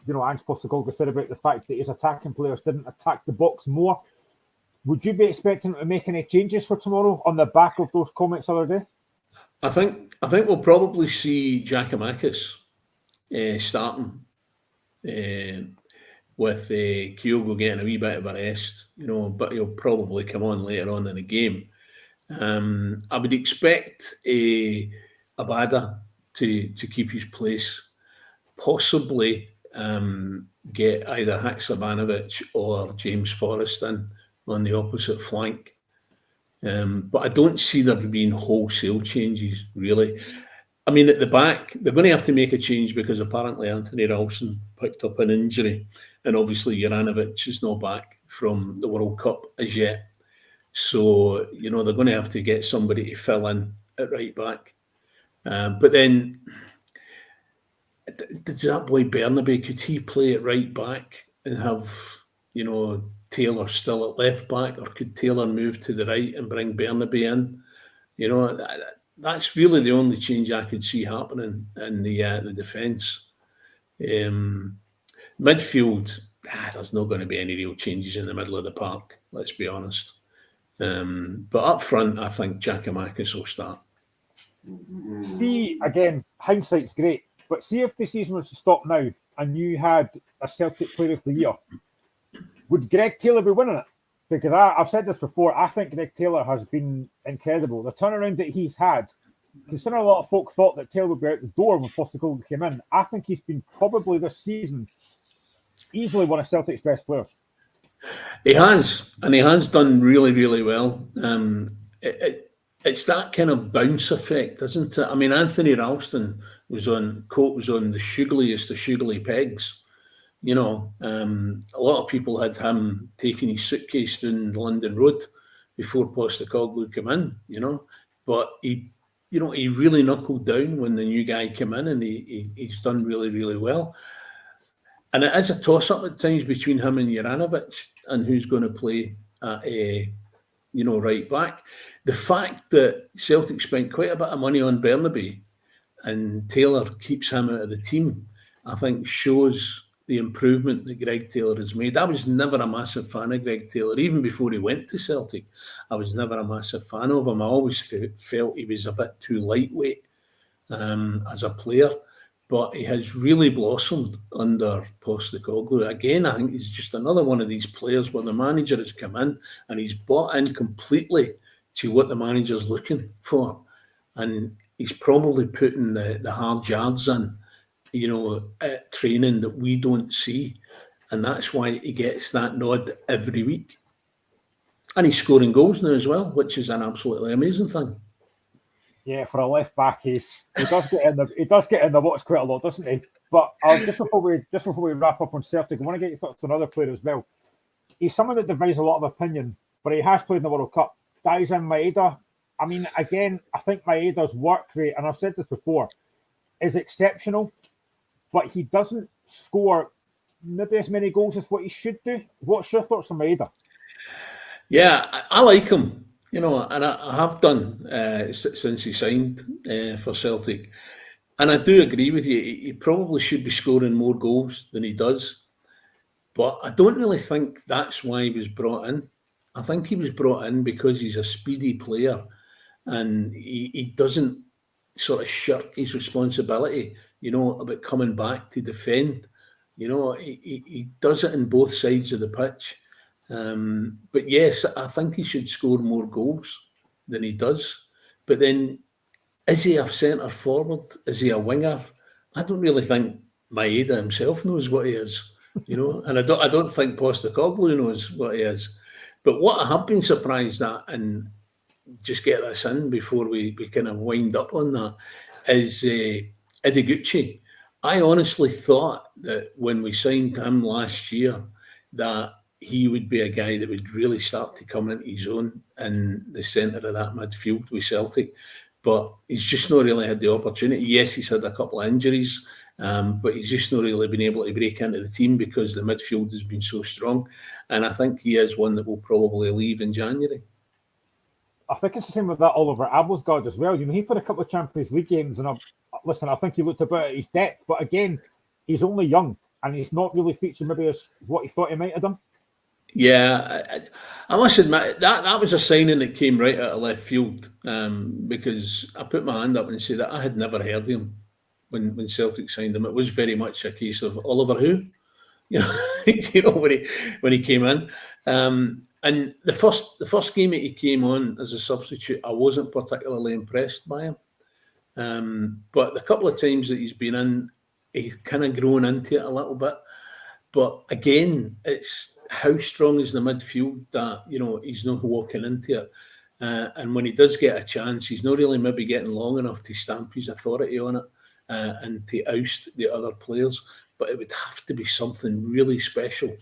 S2: Ange Postecoglou said about the fact that his attacking players didn't attack the box more. Would you be expecting him to make any changes for tomorrow on the back of those comments the other day?
S3: I think we'll probably see Giakoumakis starting with Kyogo getting a wee bit of a rest, but he'll probably come on later on in the game. I would expect Abada to keep his place, possibly get either Haksabanovic or James Forrest in on the opposite flank. But I don't see there being wholesale changes, really. I mean, at the back, they're going to have to make a change because apparently Anthony Ralston picked up an injury, and obviously Juranovic is not back from the World Cup as yet. So, they're going to have to get somebody to fill in at right back. But then, does that boy Bernabe, could he play at right back and have, Taylor still at left back, or could Taylor move to the right and bring Bernabe in? That's really the only change I could see happening in the defence. Midfield, there's not going to be any real changes in the middle of the park, let's be honest. But up front, I think Giakoumakis will start.
S2: See, again, hindsight's great, but see if the season was to stop now and you had a Celtic Player of the Year, would Greg Taylor be winning it? Because I've said this before, I think Greg Taylor has been incredible. The turnaround that he's had, considering a lot of folk thought that Taylor would be out the door when Postecoglou came in, I think he's been probably this season easily one of Celtic's best players.
S3: He has, and he has done really, really well. It's that kind of bounce effect, isn't it? I mean, Anthony Ralston was on the suggliest of sugarly pegs. A lot of people had him taking his suitcase down the London Road before Postecoglou came in, but he really knuckled down when the new guy came in, and he's done really, really well. And it is a toss-up at times between him and Juranovic and who's going to play at right back. The fact that Celtic spent quite a bit of money on Bernabe and Taylor keeps him out of the team, I think shows the improvement that Greg Taylor has made. I was never a massive fan of Greg Taylor, even before he went to Celtic. I was never a massive fan of him. I always felt he was a bit too lightweight as a player. But he has really blossomed under Postecoglou. Again, I think he's just another one of these players where the manager has come in and he's bought in completely to what the manager's looking for. And he's probably putting the hard yards in, at training that we don't see. And that's why he gets that nod every week. And he's scoring goals now as well, which is an absolutely amazing thing.
S2: Yeah, for a left back, he does get in the box quite a lot, doesn't he? But just before we wrap up on Celtic, I want to get your thoughts on another player as well. He's someone that divides a lot of opinion, but he has played in the World Cup. Daizen Maeda. I mean, again, I think Maeda's work rate, and I've said this before, is exceptional, but he doesn't score maybe as many goals as what he should do. What's your thoughts on Maeda?
S3: Yeah, I like him. And I have done since he signed for Celtic. And I do agree with you. He probably should be scoring more goals than he does. But I don't really think that's why he was brought in. I think he was brought in because he's a speedy player and he doesn't sort of shirk his responsibility, about coming back to defend. He does it on both sides of the pitch. But yes, I think he should score more goals than he does. But then, is he a centre forward? Is he a winger? I don't really think Maeda himself knows what he is, and I don't think Postecoglou knows what he is. But what I have been surprised at, and just get this in before we kind of wind up on that, is Ideguchi. I honestly thought that when we signed him last year, that he would be a guy that would really start to come into his own in the centre of that midfield with Celtic. but he's just not really had the opportunity. Yes, he's had a couple of injuries, but he's just not really been able to break into the team because the midfield has been so strong. And I think he is one that will probably leave in January.
S2: I think it's the same with that Oliver Abelsgaard as well. He played a couple of Champions League games, and I think he looked a bit at his depth. But again, he's only young, and he's not really featured maybe as what he thought he might have done.
S3: Yeah, I must admit that was a signing that came right out of left field, because I put my hand up and said that I had never heard of him when Celtic signed him. It was very much a case of Oliver who, when he came in. And the first game that he came on as a substitute, I wasn't particularly impressed by him. But the couple of times that he's been in, he's kind of grown into it a little bit. But again, it's how strong is the midfield that, he's not walking into it. And when he does get a chance, he's not really maybe getting long enough to stamp his authority on it and to oust the other players. But it would have to be something really special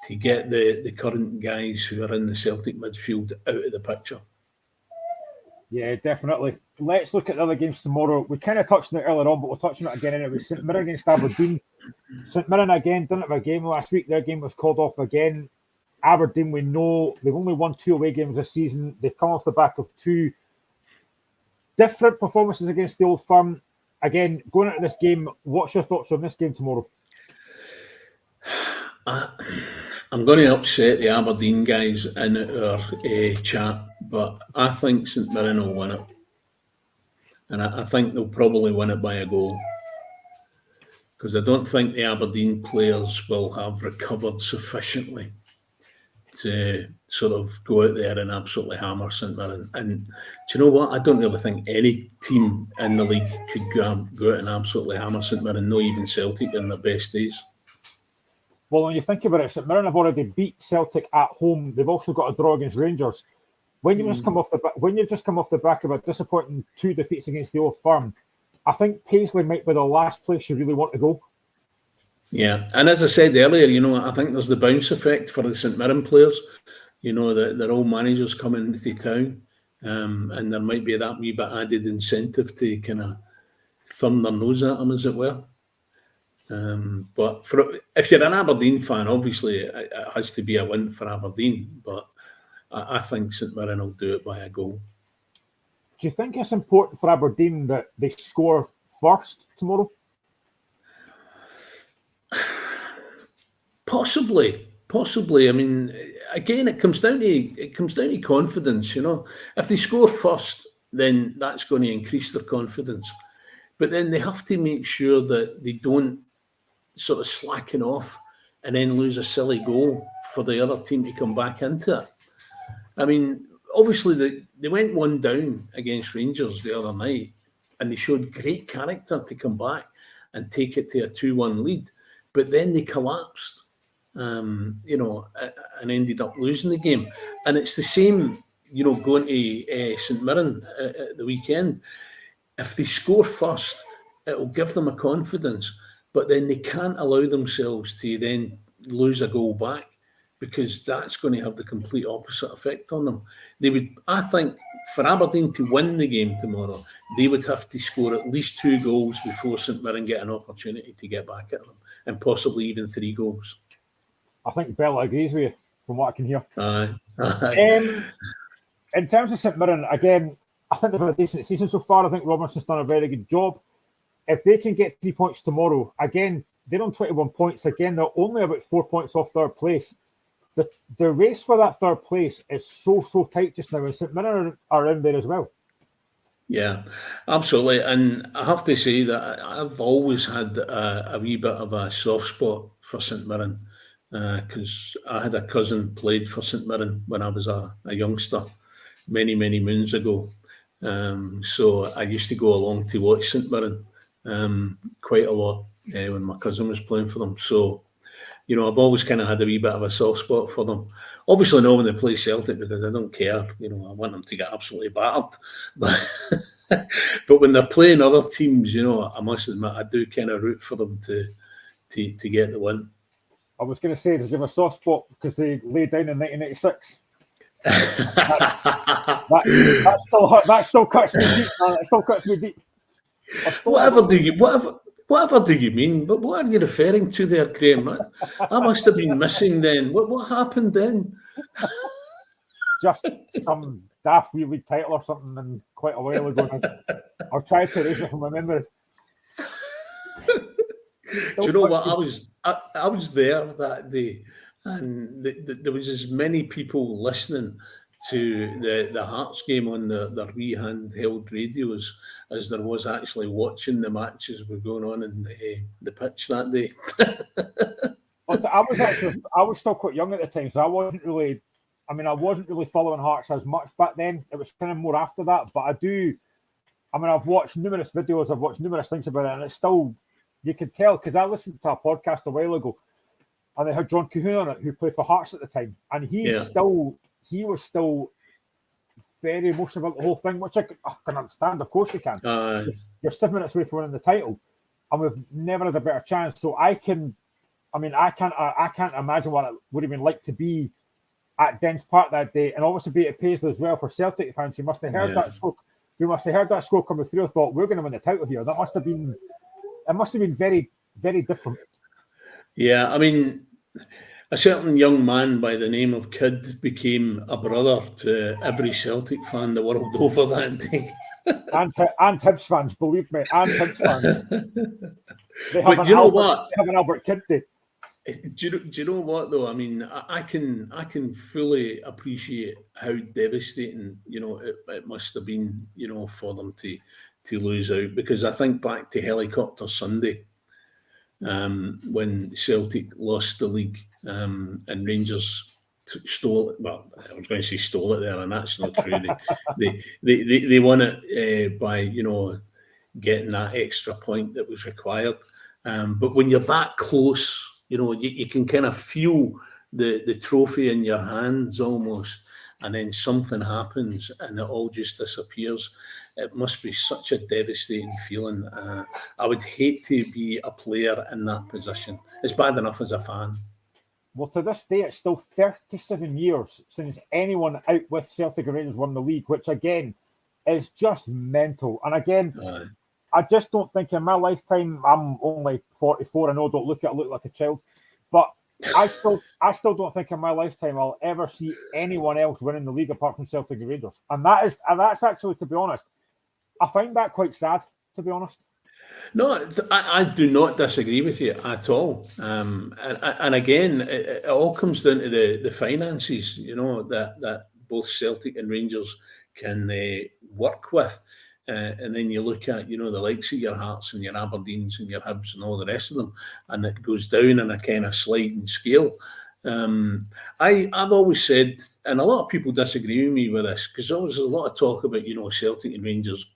S3: to get the current guys who are in the Celtic midfield out of the picture.
S2: Yeah, definitely. Let's look at the other games tomorrow. We kind of touched on it earlier on, but we'll touch on it again anyway. St Mirren against Aberdeen. St Mirren again didn't have a game last week. Their game was called off again. Aberdeen, we know they've only won 2 away games this season. They've come off the back of 2 different performances against the Old Firm. Again, going into this game, what's your thoughts on this game tomorrow?
S3: I'm going to upset the Aberdeen guys in our chat, but I think St Mirren will win it. And I think they'll probably win it by a goal. Because I don't think the Aberdeen players will have recovered sufficiently to sort of go out there and absolutely hammer St Mirren. And do you know what? I don't really think any team in the league could go out and absolutely hammer St Mirren, not even Celtic in their best days.
S2: Well, when you think about it, St Mirren have already beat Celtic at home. They've also got a draw against Rangers. When you've just come off the back of a disappointing 2 defeats against the Old Firm, I think Paisley might be the last place you really want to go.
S3: Yeah, and as I said earlier, I think there's the bounce effect for the St Mirren players. They're all managers coming into town, and there might be that wee bit added incentive to kind of thumb their nose at them, as it were. But if you're an Aberdeen fan, obviously it has to be a win for Aberdeen. But I think St Mirren will do it by a goal.
S2: Do you think it's important for Aberdeen that they score first tomorrow?
S3: Possibly. I mean, again, it comes down to confidence. If they score first, then that's going to increase their confidence. But then they have to make sure that they don't sort of slacken off and then lose a silly goal for the other team to come back into it. I mean, obviously they went 1 down against Rangers the other night, and they showed great character to come back and take it to a 2-1 lead. But then they collapsed, and ended up losing the game. And it's the same, going to St Mirren at the weekend. If they score first, it will give them a confidence. But then they can't allow themselves to then lose a goal back, because that's going to have the complete opposite effect on them. I think, for Aberdeen to win the game tomorrow, they would have to score at least 2 goals before St Mirren get an opportunity to get back at them, and possibly even 3 goals.
S2: I think Bella agrees with you, from what I can hear.
S3: Aye.
S2: In terms of St Mirren, again, I think they've had a decent season so far. I think Robertson's done a very good job. If they can get 3 points tomorrow, again, they're on 21 points. Again, they're only about 4 points off third place. The race for that third place is so tight just now, and St Mirren are in there as well.
S3: Yeah, absolutely. And I have to say that I've always had a wee bit of a soft spot for St Mirren, because I had a cousin played for St Mirren when I was a youngster many moons ago. So I used to go along to watch St Mirren quite a lot when my cousin was playing for them. So, I've always kind of had a wee bit of a soft spot for them. Obviously not when they play Celtic, because I don't care. I want them to get absolutely battered. But when they're playing other teams, I must admit, I do kind of root for them to get the win.
S2: I was going to say, does you have a soft spot because they laid down in 1996? That still cuts me deep, man. It still cuts me deep.
S3: Whatever do you mean? But what are you referring to there, Graham? I must have been missing then. What happened then?
S2: Just some daft wee league title or something, and quite a while ago. I'll try to erase it from my memory.
S3: Do you know what? I was there that day, and there was as many people listening to the Hearts game on their wee handheld radios as there was actually watching the matches were going on in the pitch that day.
S2: But I was still quite young at the time, so I wasn't really following Hearts as much back then. It was kind of more after that, but I've watched numerous videos, I've watched numerous things about it, and it's still, you can tell, because I listened to a podcast a while ago, and they had John Cahoon on it, who played for Hearts at the time, and he was still very emotional about the whole thing, which I can understand. Of course you can. You're 7 minutes away from winning the title, and we've never had a better chance. So I can't imagine what it would have been like to be at Dens Park that day, and obviously be at Paisley as well for Celtic fans who must have heard that score. We must have heard that score coming through and thought, we're going to win the title here. It must have been very, very different.
S3: Yeah, I mean, a certain young man by the name of Kidd became a brother to every Celtic fan the world over that day.
S2: and Hibs fans, believe me, and Hibs fans.
S3: But you know what?
S2: They have an Albert Kidd day.
S3: Do you know what though? I mean, I can fully appreciate how devastating it must have been for them to lose out, because I think back to Helicopter Sunday when Celtic lost the league and Rangers stole it. Well, I was going to say stole it there, and that's not true. They won it by getting that extra point that was required. But when you're that close, you can kind of feel the trophy in your hands almost, and then something happens and it all just disappears. It must be such a devastating feeling. I would hate to be a player in that position. It's bad enough as a fan.
S2: Well, to this day, it's still 37 years since anyone out with Celtic and Rangers won the league, which again is just mental. And again, I just don't think in my lifetime, I'm only 44, I know I don't look like a child, but I still don't think in my lifetime I'll ever see anyone else winning the league apart from Celtic and Rangers. And that's actually, to be honest, I find that quite sad, to be honest.
S3: No, I do not disagree with you at all. And again, it all comes down to the finances, that both Celtic and Rangers can work with. And then you look at, the likes of your Hearts and your Aberdeens and your Hibs and all the rest of them, and it goes down in a kind of sliding scale. I've always said, and a lot of people disagree with me with this, because there was a lot of talk about, Celtic and Rangers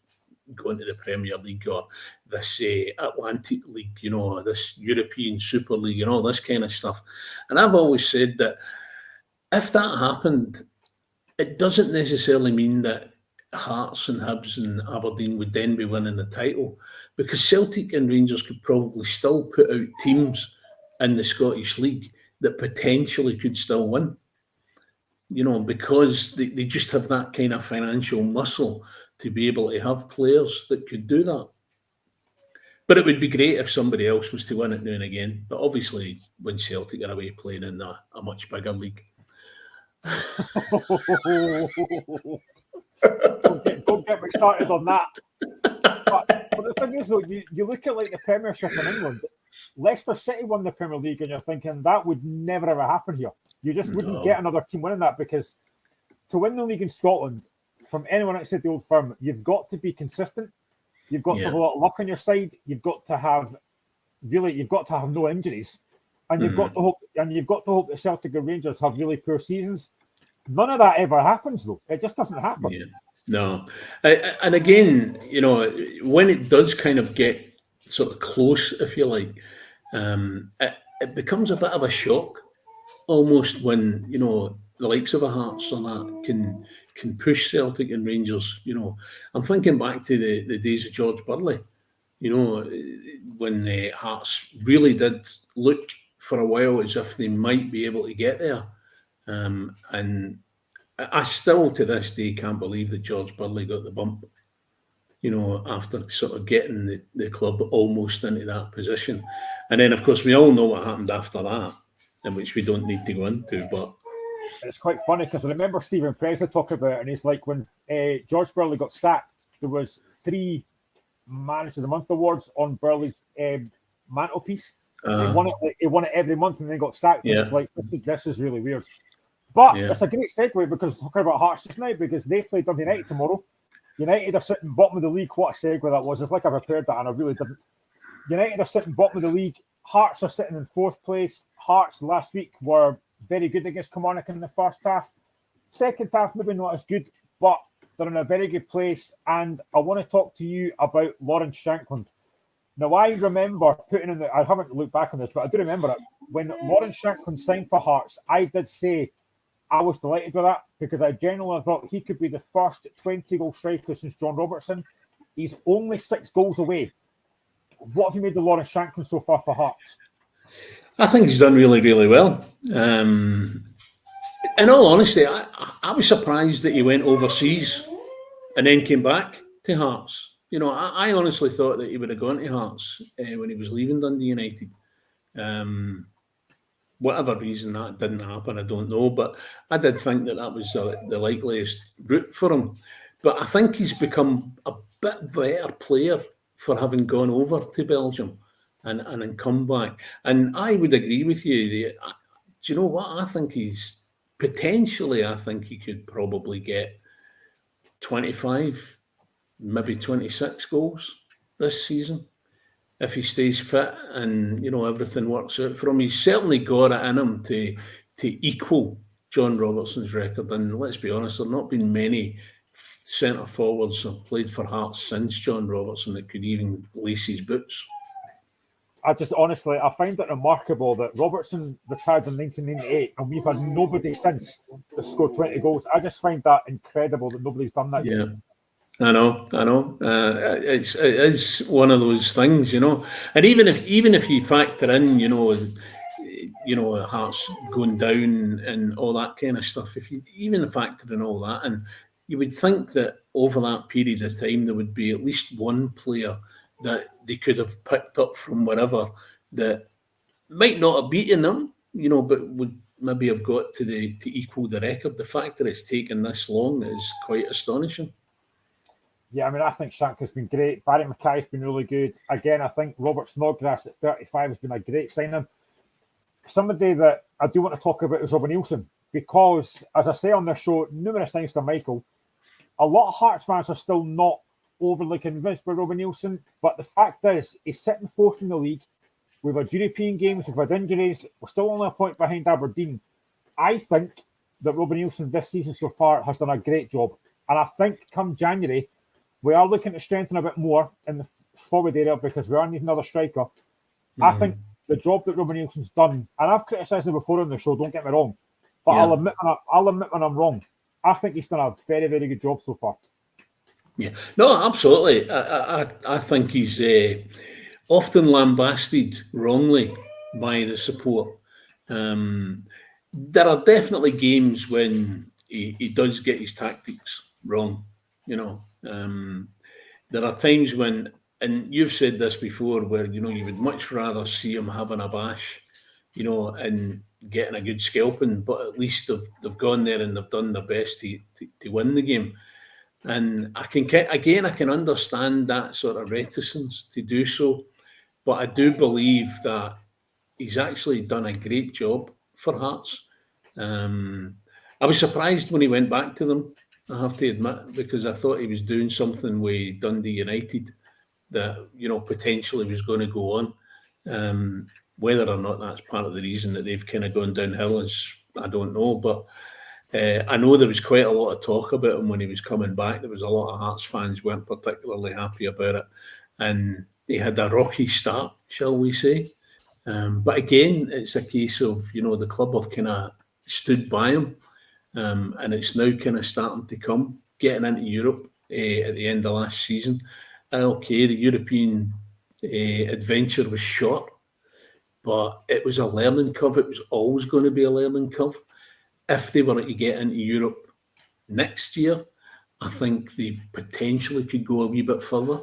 S3: going to the Premier League or this Atlantic League, this European Super League and all this kind of stuff. And I've always said that if that happened, it doesn't necessarily mean that Hearts and Hibs and Aberdeen would then be winning the title, because Celtic and Rangers could probably still put out teams in the Scottish League that potentially could still win, because they just have that kind of financial muscle to be able to have players that could do that. But it would be great if somebody else was to win it now and again. But obviously, when Celtic are away playing in a much bigger league.
S2: Don't get me started on that. But the thing is, though, you look at like the Premiership in England. Leicester City won the Premier League, and you're thinking that would never ever happen here. You just wouldn't get another team winning that, because to win the league in Scotland, from anyone outside the old firm, you've got to be consistent. You've got to have a lot of luck on your side. You've got to have no injuries, and you've got to hope that Celtic and Rangers have really poor seasons. None of that ever happens, though. It just doesn't happen.
S3: Yeah. No. And again, when it does kind of get sort of close, if you like, it becomes a bit of a shock almost when, the likes of a Hearts or that can push Celtic and Rangers. I'm thinking back to the days of George Burley, when the Hearts really did look for a while as if they might be able to get there. And I still to this day can't believe that George Burley got the bump. After sort of getting the club almost into that position. And then, of course, we all know what happened after that, in which we don't need to go into. But
S2: it's quite funny because I remember Stephen Presley talking about it, and he's like, when George Burley got sacked, there was 3 Manager of the Month awards on Burley's mantelpiece. He won it every month and then got sacked. Yeah. It's like, this is really weird. But it's a great segue because we're talking about Hearts just now, because they play Dundee United tomorrow. United are sitting bottom of the league. What a segue that was. It's like I prepared that and I really didn't. United are sitting bottom of the league. Hearts are sitting in 4th place. Hearts last week were very good against Kilmarnock in the first half. Second half, maybe not as good, but they're in a very good place. And I want to talk to you about Lawrence Shankland. Now, I remember I haven't looked back on this, but I do remember it. When Lawrence Shankland signed for Hearts, I did say I was delighted with that because I genuinely thought he could be the first 20-goal striker since John Robertson. He's only 6 goals away. What have you made of Lawrence Shankland so far for Hearts?
S3: I think he's done really, really well. In all honesty, I was surprised that he went overseas and then came back to Hearts. I honestly thought that he would have gone to Hearts when he was leaving Dundee United. Whatever reason that didn't happen, I don't know. But I did think that was the likeliest route for him. But I think he's become a bit better player for having gone over to Belgium and then come back. And I would agree with you. Do you know what? I think he could probably get 25, maybe 26 goals this season. If he stays fit and, everything works out for him. He's certainly got it in him to equal John Robertson's record. And let's be honest, there have not been many centre forwards have played for Hearts since John Robertson that could even lace his boots.
S2: I find it remarkable that Robertson retired in 1998 and we've had nobody since that scored 20 goals. I just find that incredible that nobody's done that yet.
S3: I know. It is one of those things, And even if you factor in, Hearts going down and all that kind of stuff, if you even factor in all that, and you would think that over that period of time there would be at least one player that they could have picked up from wherever that might not have beaten them, but would maybe have got to equal the record. The fact that it's taken this long is quite astonishing.
S2: Yeah, I think Shank has been great. Barry Mackay's been really good. Again, I think Robert Snodgrass at 35 has been a great signing. Somebody that I do want to talk about is Robin Nielsen, because, as I say on the show numerous times to Michael, a lot of Hearts fans are still not overly convinced by Robin Nielsen, but the fact is, he's sitting 4th in the league. We've had European games, we've had injuries, we're still only a point behind Aberdeen. I think that Robin Nielsen this season so far has done a great job, and I think come January, we are looking to strengthen a bit more in the forward area because we are needing another striker. Mm-hmm. I think the job that Robin Nielsen's done, and I've criticised him before on the show, don't get me wrong, but I'll admit when I'm wrong. I think he's done a very, very good job so far.
S3: Yeah, no, absolutely. I think he's often lambasted wrongly by the support. There are definitely games when he does get his tactics wrong, There are times when, and you've said this before, where, you would much rather see him having a bash, and getting a good scalping, but at least they've gone there and they've done their best to win the game. And I can understand that sort of reticence to do so, but I do believe that he's actually done a great job for Hearts. I was surprised when he went back to them, I have to admit, because I thought he was doing something with Dundee United that, potentially was going to go on. Whether or not that's part of the reason that they've kind of gone downhill is, I don't know. But I know there was quite a lot of talk about him when he was coming back. There was a lot of Hearts fans weren't particularly happy about it. And he had a rocky start, shall we say. But again, it's a case of, the club have kind of stood by him. And it's now kind of starting to come, getting into Europe at the end of last season. Okay, the European adventure was short, but it was a learning curve. It was always going to be a learning curve. If they were to get into Europe next year, I think they potentially could go a wee bit further.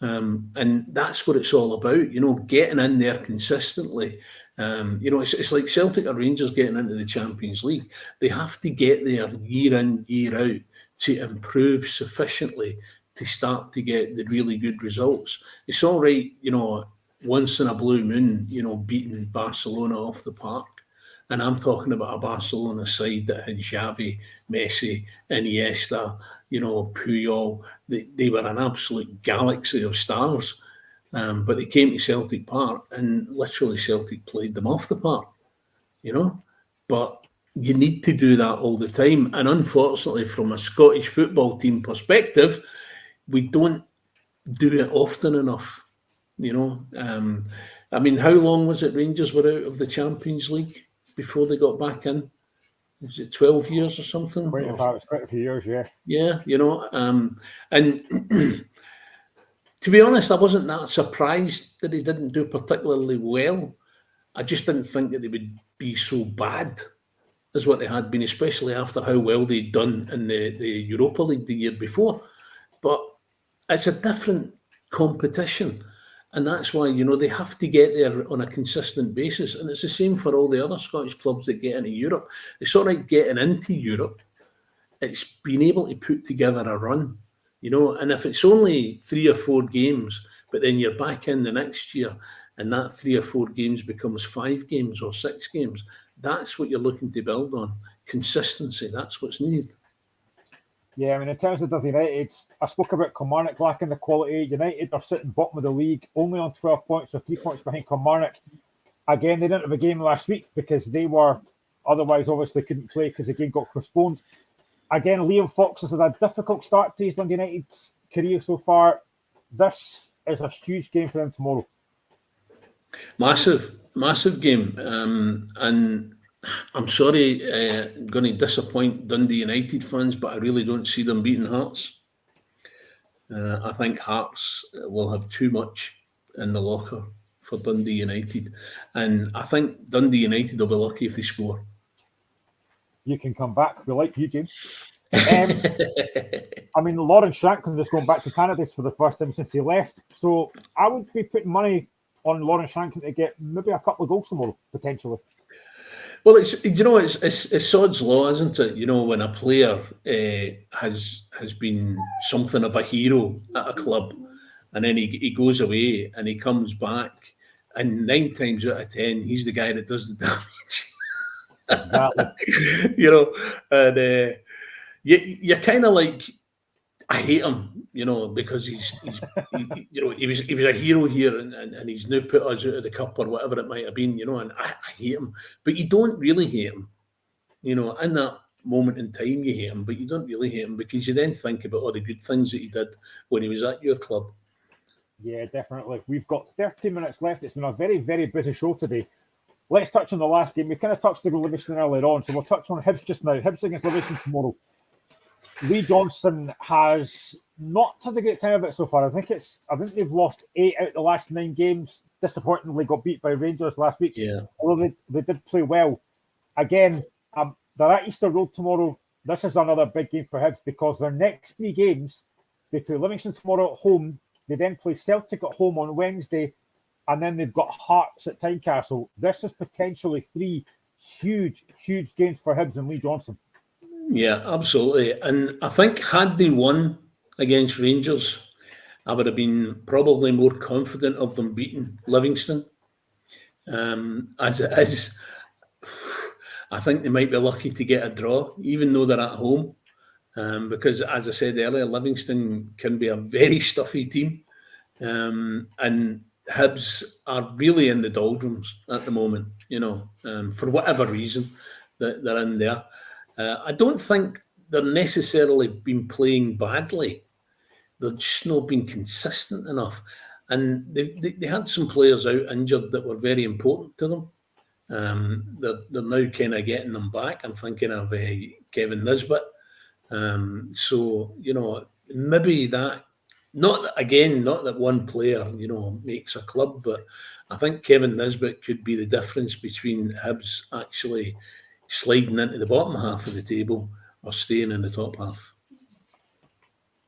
S3: And that's what it's all about, getting in there consistently. It's like Celtic or Rangers getting into the Champions League. They have to get there year in, year out to improve sufficiently to start to get the really good results. It's all right, once in a blue moon, beating Barcelona off the park. And I'm talking about a Barcelona side that had Xavi, Messi, Iniesta, Puyol. They were an absolute galaxy of stars. But they came to Celtic Park and literally Celtic played them off the park, But you need to do that all the time. And unfortunately, from a Scottish football team perspective, we don't do it often enough, how long was it Rangers were out of the Champions League before they got back in? Was it 12 years or something?
S2: It's quite a few years, yeah.
S3: Yeah, and to be honest, I wasn't that surprised that they didn't do particularly well. I just didn't think that they would be so bad as what they had been, especially after how well they'd done in the Europa League the year before. But it's a different competition. And that's why, they have to get there on a consistent basis. And it's the same for all the other Scottish clubs that get into Europe. It's all right getting into Europe. It's being able to put together a run, And if it's only 3 or 4 games, but then you're back in the next year and that 3 or 4 games becomes 5 games or 6 games, that's what you're looking to build on. Consistency, that's what's needed.
S2: Yeah, in terms of United, I spoke about Kilmarnock lacking the quality. United are sitting bottom of the league, only on 12 points, so 3 points behind Kilmarnock. Again, they didn't have a game last week because they were otherwise obviously couldn't play because the game got postponed. Again, Liam Fox has had a difficult start to his Dundee United's career so far. This is a huge game for them tomorrow.
S3: Massive game. And I'm sorry, going to disappoint Dundee United fans, but I really don't see them beating Hearts. I think Hearts will have too much in the locker for Dundee United. And I think Dundee United will be lucky if they score.
S2: You can come back. We like you, James. Lawrence Shankland is going back to Canada for the first time since he left. So I would be putting money on Lawrence Shankland to get maybe a couple of goals tomorrow, potentially.
S3: Well, it's sod's law, isn't it? When a player has been something of a hero at a club, and then he goes away and he comes back, and 9 times out of 10 he's the guy that does the damage. Exactly. And you're kind of like, I hate him, because he was a hero here and he's now put us out of the cup or whatever it might have been, and I hate him. But you don't really hate him, in that moment in time you hate him, but you don't really hate him because you then think about all the good things that he did when he was at your club.
S2: Yeah, definitely. We've got 30 minutes left. It's been a very, very busy show today. Let's touch on the last game. We kind of touched on Livingston earlier on, so we'll touch on Hibs just now. Hibs against Livingston tomorrow. Lee Johnson has not had a great time of it so far. I think they've lost 8 out of the last 9 games. Disappointingly got beat by Rangers last week.
S3: Yeah.
S2: Although they did play well. Again, they're at Easter Road tomorrow. This is another big game for Hibs because their next 3 games, they play Livingston tomorrow at home. They then play Celtic at home on Wednesday. And then they've got Hearts at Tynecastle. This is potentially 3 huge, huge games for Hibs and Lee Johnson.
S3: Yeah, absolutely. And I think had they won against Rangers, I would have been probably more confident of them beating Livingston. As it is, I think they might be lucky to get a draw, even though they're at home. Because, as I said earlier, Livingston can be a very stuffy team. And Hibs are really in the doldrums at the moment, for whatever reason that they're in there. I don't think they're necessarily been playing badly. They're just not been consistent enough. And they had some players out injured that were very important to them. They're now kind of getting them back. I'm thinking of Kevin Nisbet. So, maybe that, not that one player, makes a club, but I think Kevin Nisbet could be the difference between Hibs actually sliding into the bottom half of the table staying in the top half.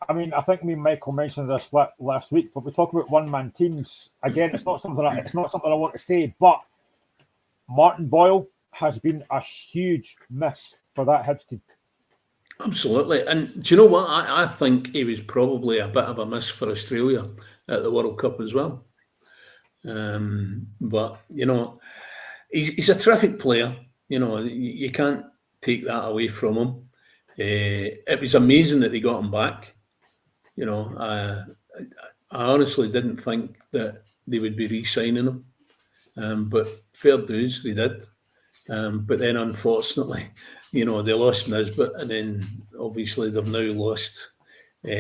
S2: I mean, I think me and Michael mentioned this last week, but we talk about one-man teams. Again, it's not something I want to say, but Martin Boyle has been a huge miss for that Hibs team.
S3: Absolutely. And do you know what? I think he was probably a bit of a miss for Australia at the World Cup as well. But, you know, he's a terrific player. You know, you can't take that away from him. It was amazing that they got him back. You know, I honestly didn't think that they would be re-signing him. But fair dues, they did. But then, unfortunately, you know, they lost Nisbet, and then obviously they've now lost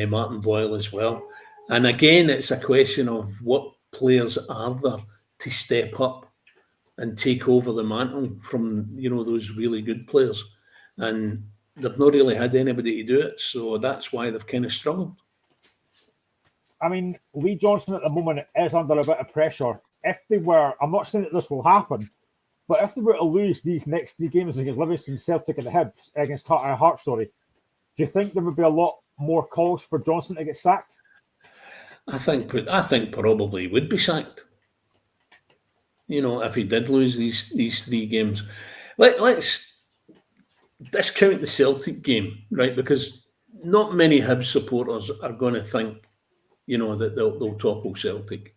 S3: Martin Boyle as well. And again, it's a question of what players are there to step up and take over the mantle from, you know, those really good players. And they've not really had anybody to do it, so that's why they've kind of struggled.
S2: I mean, Lee Johnson at the moment is under a bit of pressure. If they were, I'm not saying that this will happen, but if they were to lose these next 3 games against Livingston, Celtic and the Hibs, against Hearts, do you think there would be a lot more calls for Johnson to get sacked?
S3: I think probably would be sacked. You know, if he did lose these 3 games. Let's discount the Celtic game, right? Because not many Hibs supporters are going to think, you know, that they'll topple Celtic.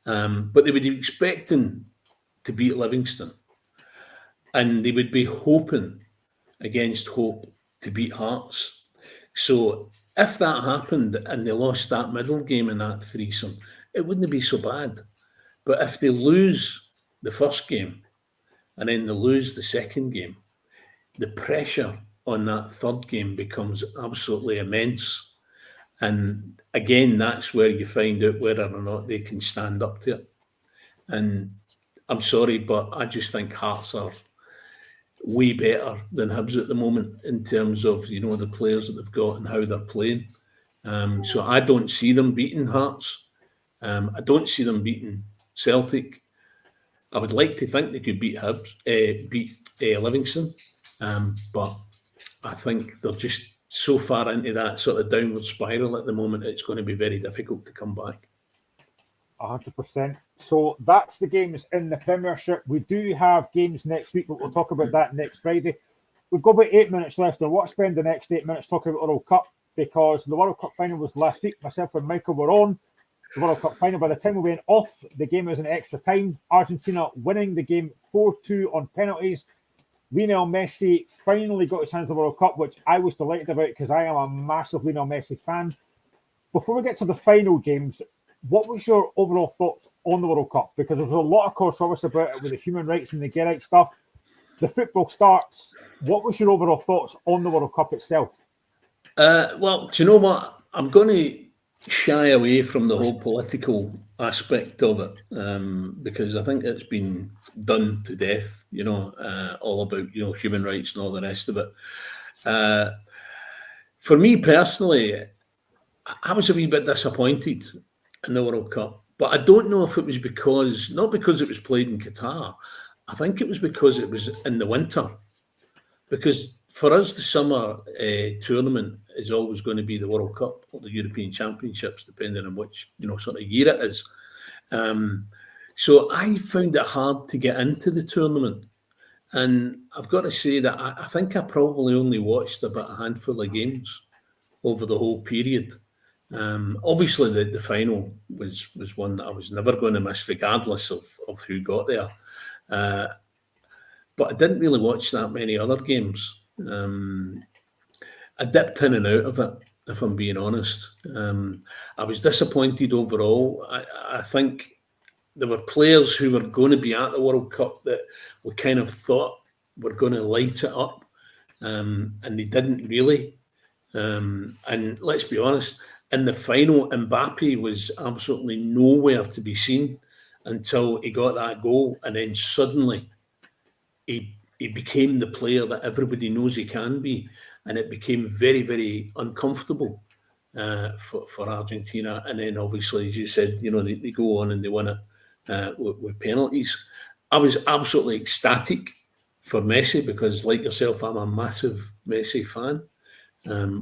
S3: But they would be expecting to beat Livingston. And they would be hoping against hope to beat Hearts. So if that happened and they lost that middle game in that threesome, it wouldn't be so bad. But if they lose the first game and then they lose the second game, the pressure on that third game becomes absolutely immense. And again, that's where you find out whether or not they can stand up to it. And I'm sorry, but I just think Hearts are way better than Hibs at the moment in terms of, you know, the players that they've got and how they're playing. So I don't see them beating Hearts. I don't see them beating Celtic. I would like to think they could beat Livingston, but I think they're just so far into that sort of downward spiral at the moment, it's going to be very difficult to come back.
S2: 100%. So that's the games in the Premiership. We do have games next week, but we'll talk about that next Friday. We've got about 8 minutes left. I want to spend the next 8 minutes talking about the World Cup because the World Cup final was last week. Myself and Michael were on the World Cup final. By the time we went off, the game was in extra time. Argentina winning the game 4-2 on penalties. Lionel Messi finally got his hands on the World Cup, which I was delighted about because I am a massive Lionel Messi fan. Before we get to the final, James, what was your overall thoughts on the World Cup? Because there's a lot of controversy about it with the human rights and the gay rights stuff. The football starts. What was your overall thoughts on the World Cup itself?
S3: Well, do you know what? I'm going to shy away from the whole political aspect of it because I think it's been done to death, you know, all about, you know, human rights and all the rest of it. For me personally, I was a wee bit disappointed in the World Cup, but I don't know if it was not because it was played in Qatar. I think it was because it was in the winter. Because for us, the summer tournament is always going to be the World Cup or the European Championships, depending on which, you know, sort of year it is. So I found it hard to get into the tournament. And I've got to say that I think I probably only watched about a handful of games over the whole period. Obviously, the final was one that I was never going to miss, regardless of who got there. But I didn't really watch that many other games. I dipped in and out of it, if I'm being honest. I was disappointed overall. I think there were players who were going to be at the World Cup that we kind of thought were going to light it up, and they didn't really. And let's be honest, in the final, Mbappe was absolutely nowhere to be seen until he got that goal, and then suddenly he became the player that everybody knows he can be, and it became very, very uncomfortable for Argentina. And then, obviously, as you said, you know, they go on and they win it with penalties. I was absolutely ecstatic for Messi, because like yourself, I'm a massive Messi fan.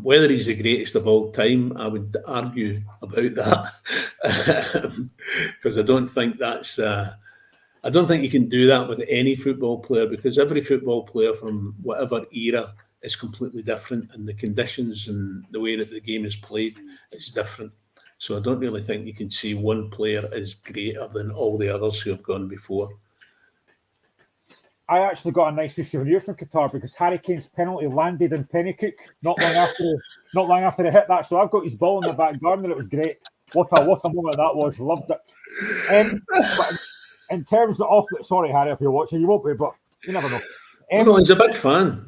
S3: Whether he's the greatest of all time, I would argue about that, because I don't think that's. I don't think you can do that with any football player, because every football player from whatever era is completely different, and the conditions and the way that the game is played is different. So I don't really think you can say one player is greater than all the others who have gone before.
S2: I actually got a nice souvenir from Qatar because Harry Kane's penalty landed in Pennycook not long after he hit that. So I've got his ball in the back garden, and it was great. What a moment that was. Loved it. But in terms of, sorry Harry, if you're watching, you won't be, but you never know.
S3: No, he's a big fan.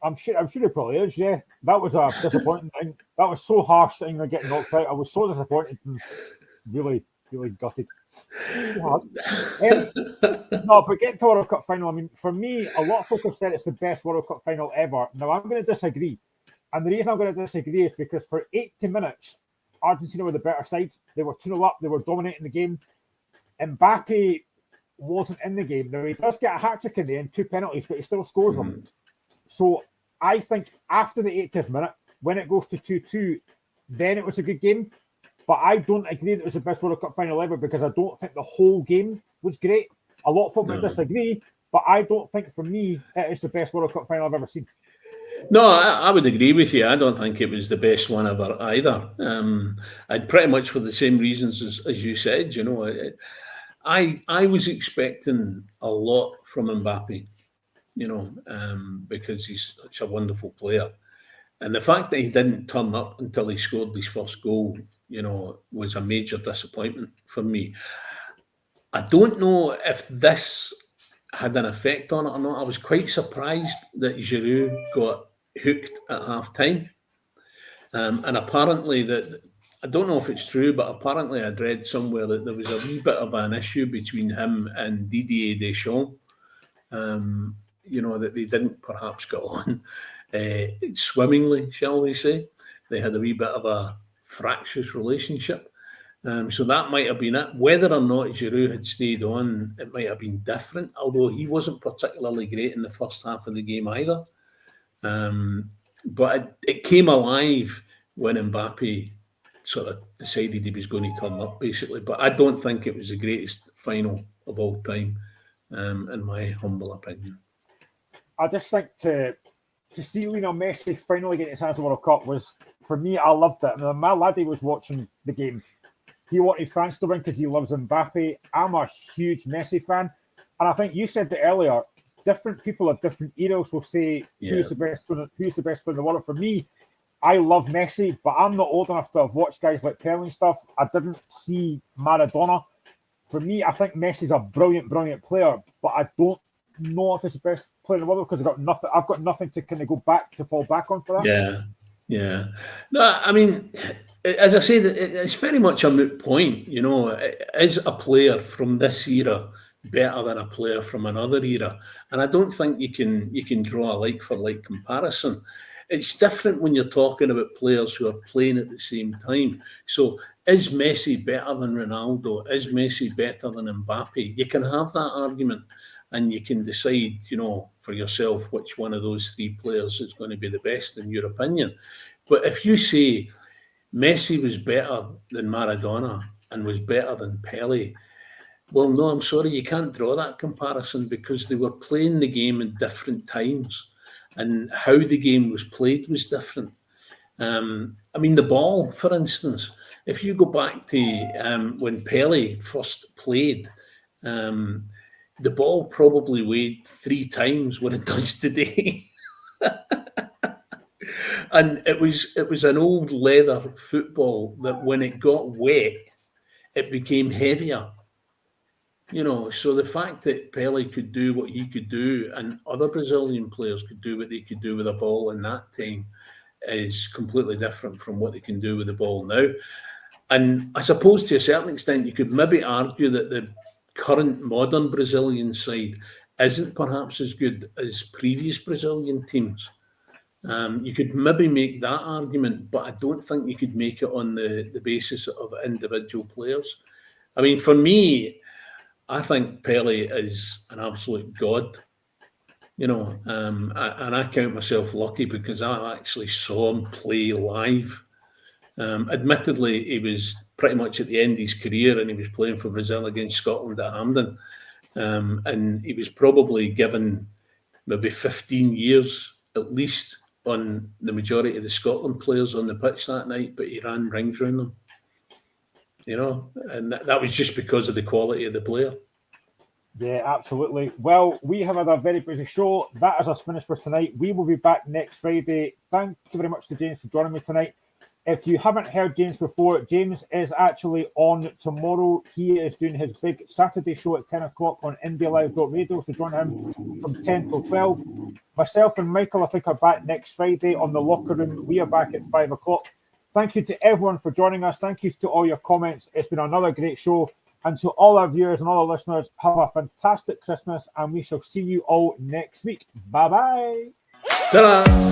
S2: I'm sure he probably is. Yeah, that was a disappointing thing. That was so harsh, thing of getting knocked out. I was so disappointed and really gutted. No, but getting to World Cup final, I mean, for me, a lot of folk have said it's the best World Cup final ever. Now, I'm going to disagree. And the reason I'm going to disagree is because for 80 minutes, Argentina were the better side. They were 2-0 up. They were dominating the game. Mbappe wasn't in the game. Now, he does get a hat-trick in the end, 2 penalties, but he still scores them. So I think after the 80th minute, when it goes to 2-2, then it was a good game. But I don't agree that it was the best World Cup final ever, because I don't think the whole game was great. A lot of folk might disagree, but I don't think, for me, it is the best World Cup final I've ever seen.
S3: No, I would agree with you. I don't think it was the best one ever either. I'd pretty much for the same reasons as you said. You know, I was expecting a lot from Mbappe, you know, because he's such a wonderful player. And the fact that he didn't turn up until he scored his first goal, you know, was a major disappointment for me. I don't know if this had an effect on it or not. I was quite surprised that Giroud got hooked at half-time. And apparently that, I don't know if it's true, but apparently I'd read somewhere that there was a wee bit of an issue between him and Didier Deschamps. You know, that they didn't perhaps get on swimmingly, shall we say. They had a wee bit of a fractious relationship. So that might have been it. Whether or not Giroud had stayed on, it might have been different, although he wasn't particularly great in the first half of the game either. But it came alive when Mbappe sort of decided he was going to turn up, basically. But I don't think it was the greatest final of all time, in my humble opinion. I
S2: just think to see Lionel Messi finally get his hands on the World Cup was, for me, I loved it. I mean, my laddie was watching the game. He wanted France to win because he loves Mbappe. I'm a huge Messi fan. And I think you said it earlier, different people at different eras will say, who's the best player in the world? For me, I love Messi, but I'm not old enough to have watched guys like Pele and stuff. I didn't see Maradona. For me, I think Messi's a brilliant, brilliant player, but I don't know if it's the best player in the world because I've got nothing to kind of fall back on for that.
S3: Yeah. No, I mean, as I said, it's very much a moot point. You know, is a player from this era better than a player from another era? And I don't think you can draw a like for like comparison. It's different when you're talking about players who are playing at the same time. So is Messi better than Ronaldo? Is Messi better than Mbappe? You can have that argument and you can decide, you know, for yourself which one of those three players is going to be the best in your opinion. But if you say Messi was better than Maradona and was better than Pele, well, no, I'm sorry, you can't draw that comparison because they were playing the game in different times. And how the game was played was different. I mean, the ball, for instance, if you go back to when Pele first played, the ball probably weighed 3 times what it does today. And it was an old leather football that when it got wet, it became heavier. You know, so the fact that Pele could do what he could do and other Brazilian players could do what they could do with a ball in that time is completely different from what they can do with the ball now. And I suppose to a certain extent, you could maybe argue that the current modern Brazilian side isn't perhaps as good as previous Brazilian teams. You could maybe make that argument, but I don't think you could make it on the basis of individual players. I mean, for me, I think Pele is an absolute god. And I count myself lucky because I actually saw him play live. Admittedly, he was pretty much at the end of his career, and he was playing for Brazil against Scotland at Hampden. And he was probably given maybe 15 years at least on the majority of the Scotland players on the pitch that night, but he ran rings around them. And that was just because of the quality of the player.
S2: Yeah, absolutely. Well, we have had a very busy show. That is us finished for tonight. We will be back next Friday. Thank you very much to James for joining me tonight. If you haven't heard James before, James is actually on tomorrow. He is doing his big Saturday show at 10 o'clock on IndieLive.radio, so join him from 10 till 12. Myself and Michael, I think, are back next Friday on The Locker Room. We are back at 5 o'clock. Thank you to everyone for joining us. Thank you to all your comments. It's been another great show. And to all our viewers and all our listeners, have a fantastic Christmas, and we shall see you all next week. Bye-bye.
S3: Ta-da!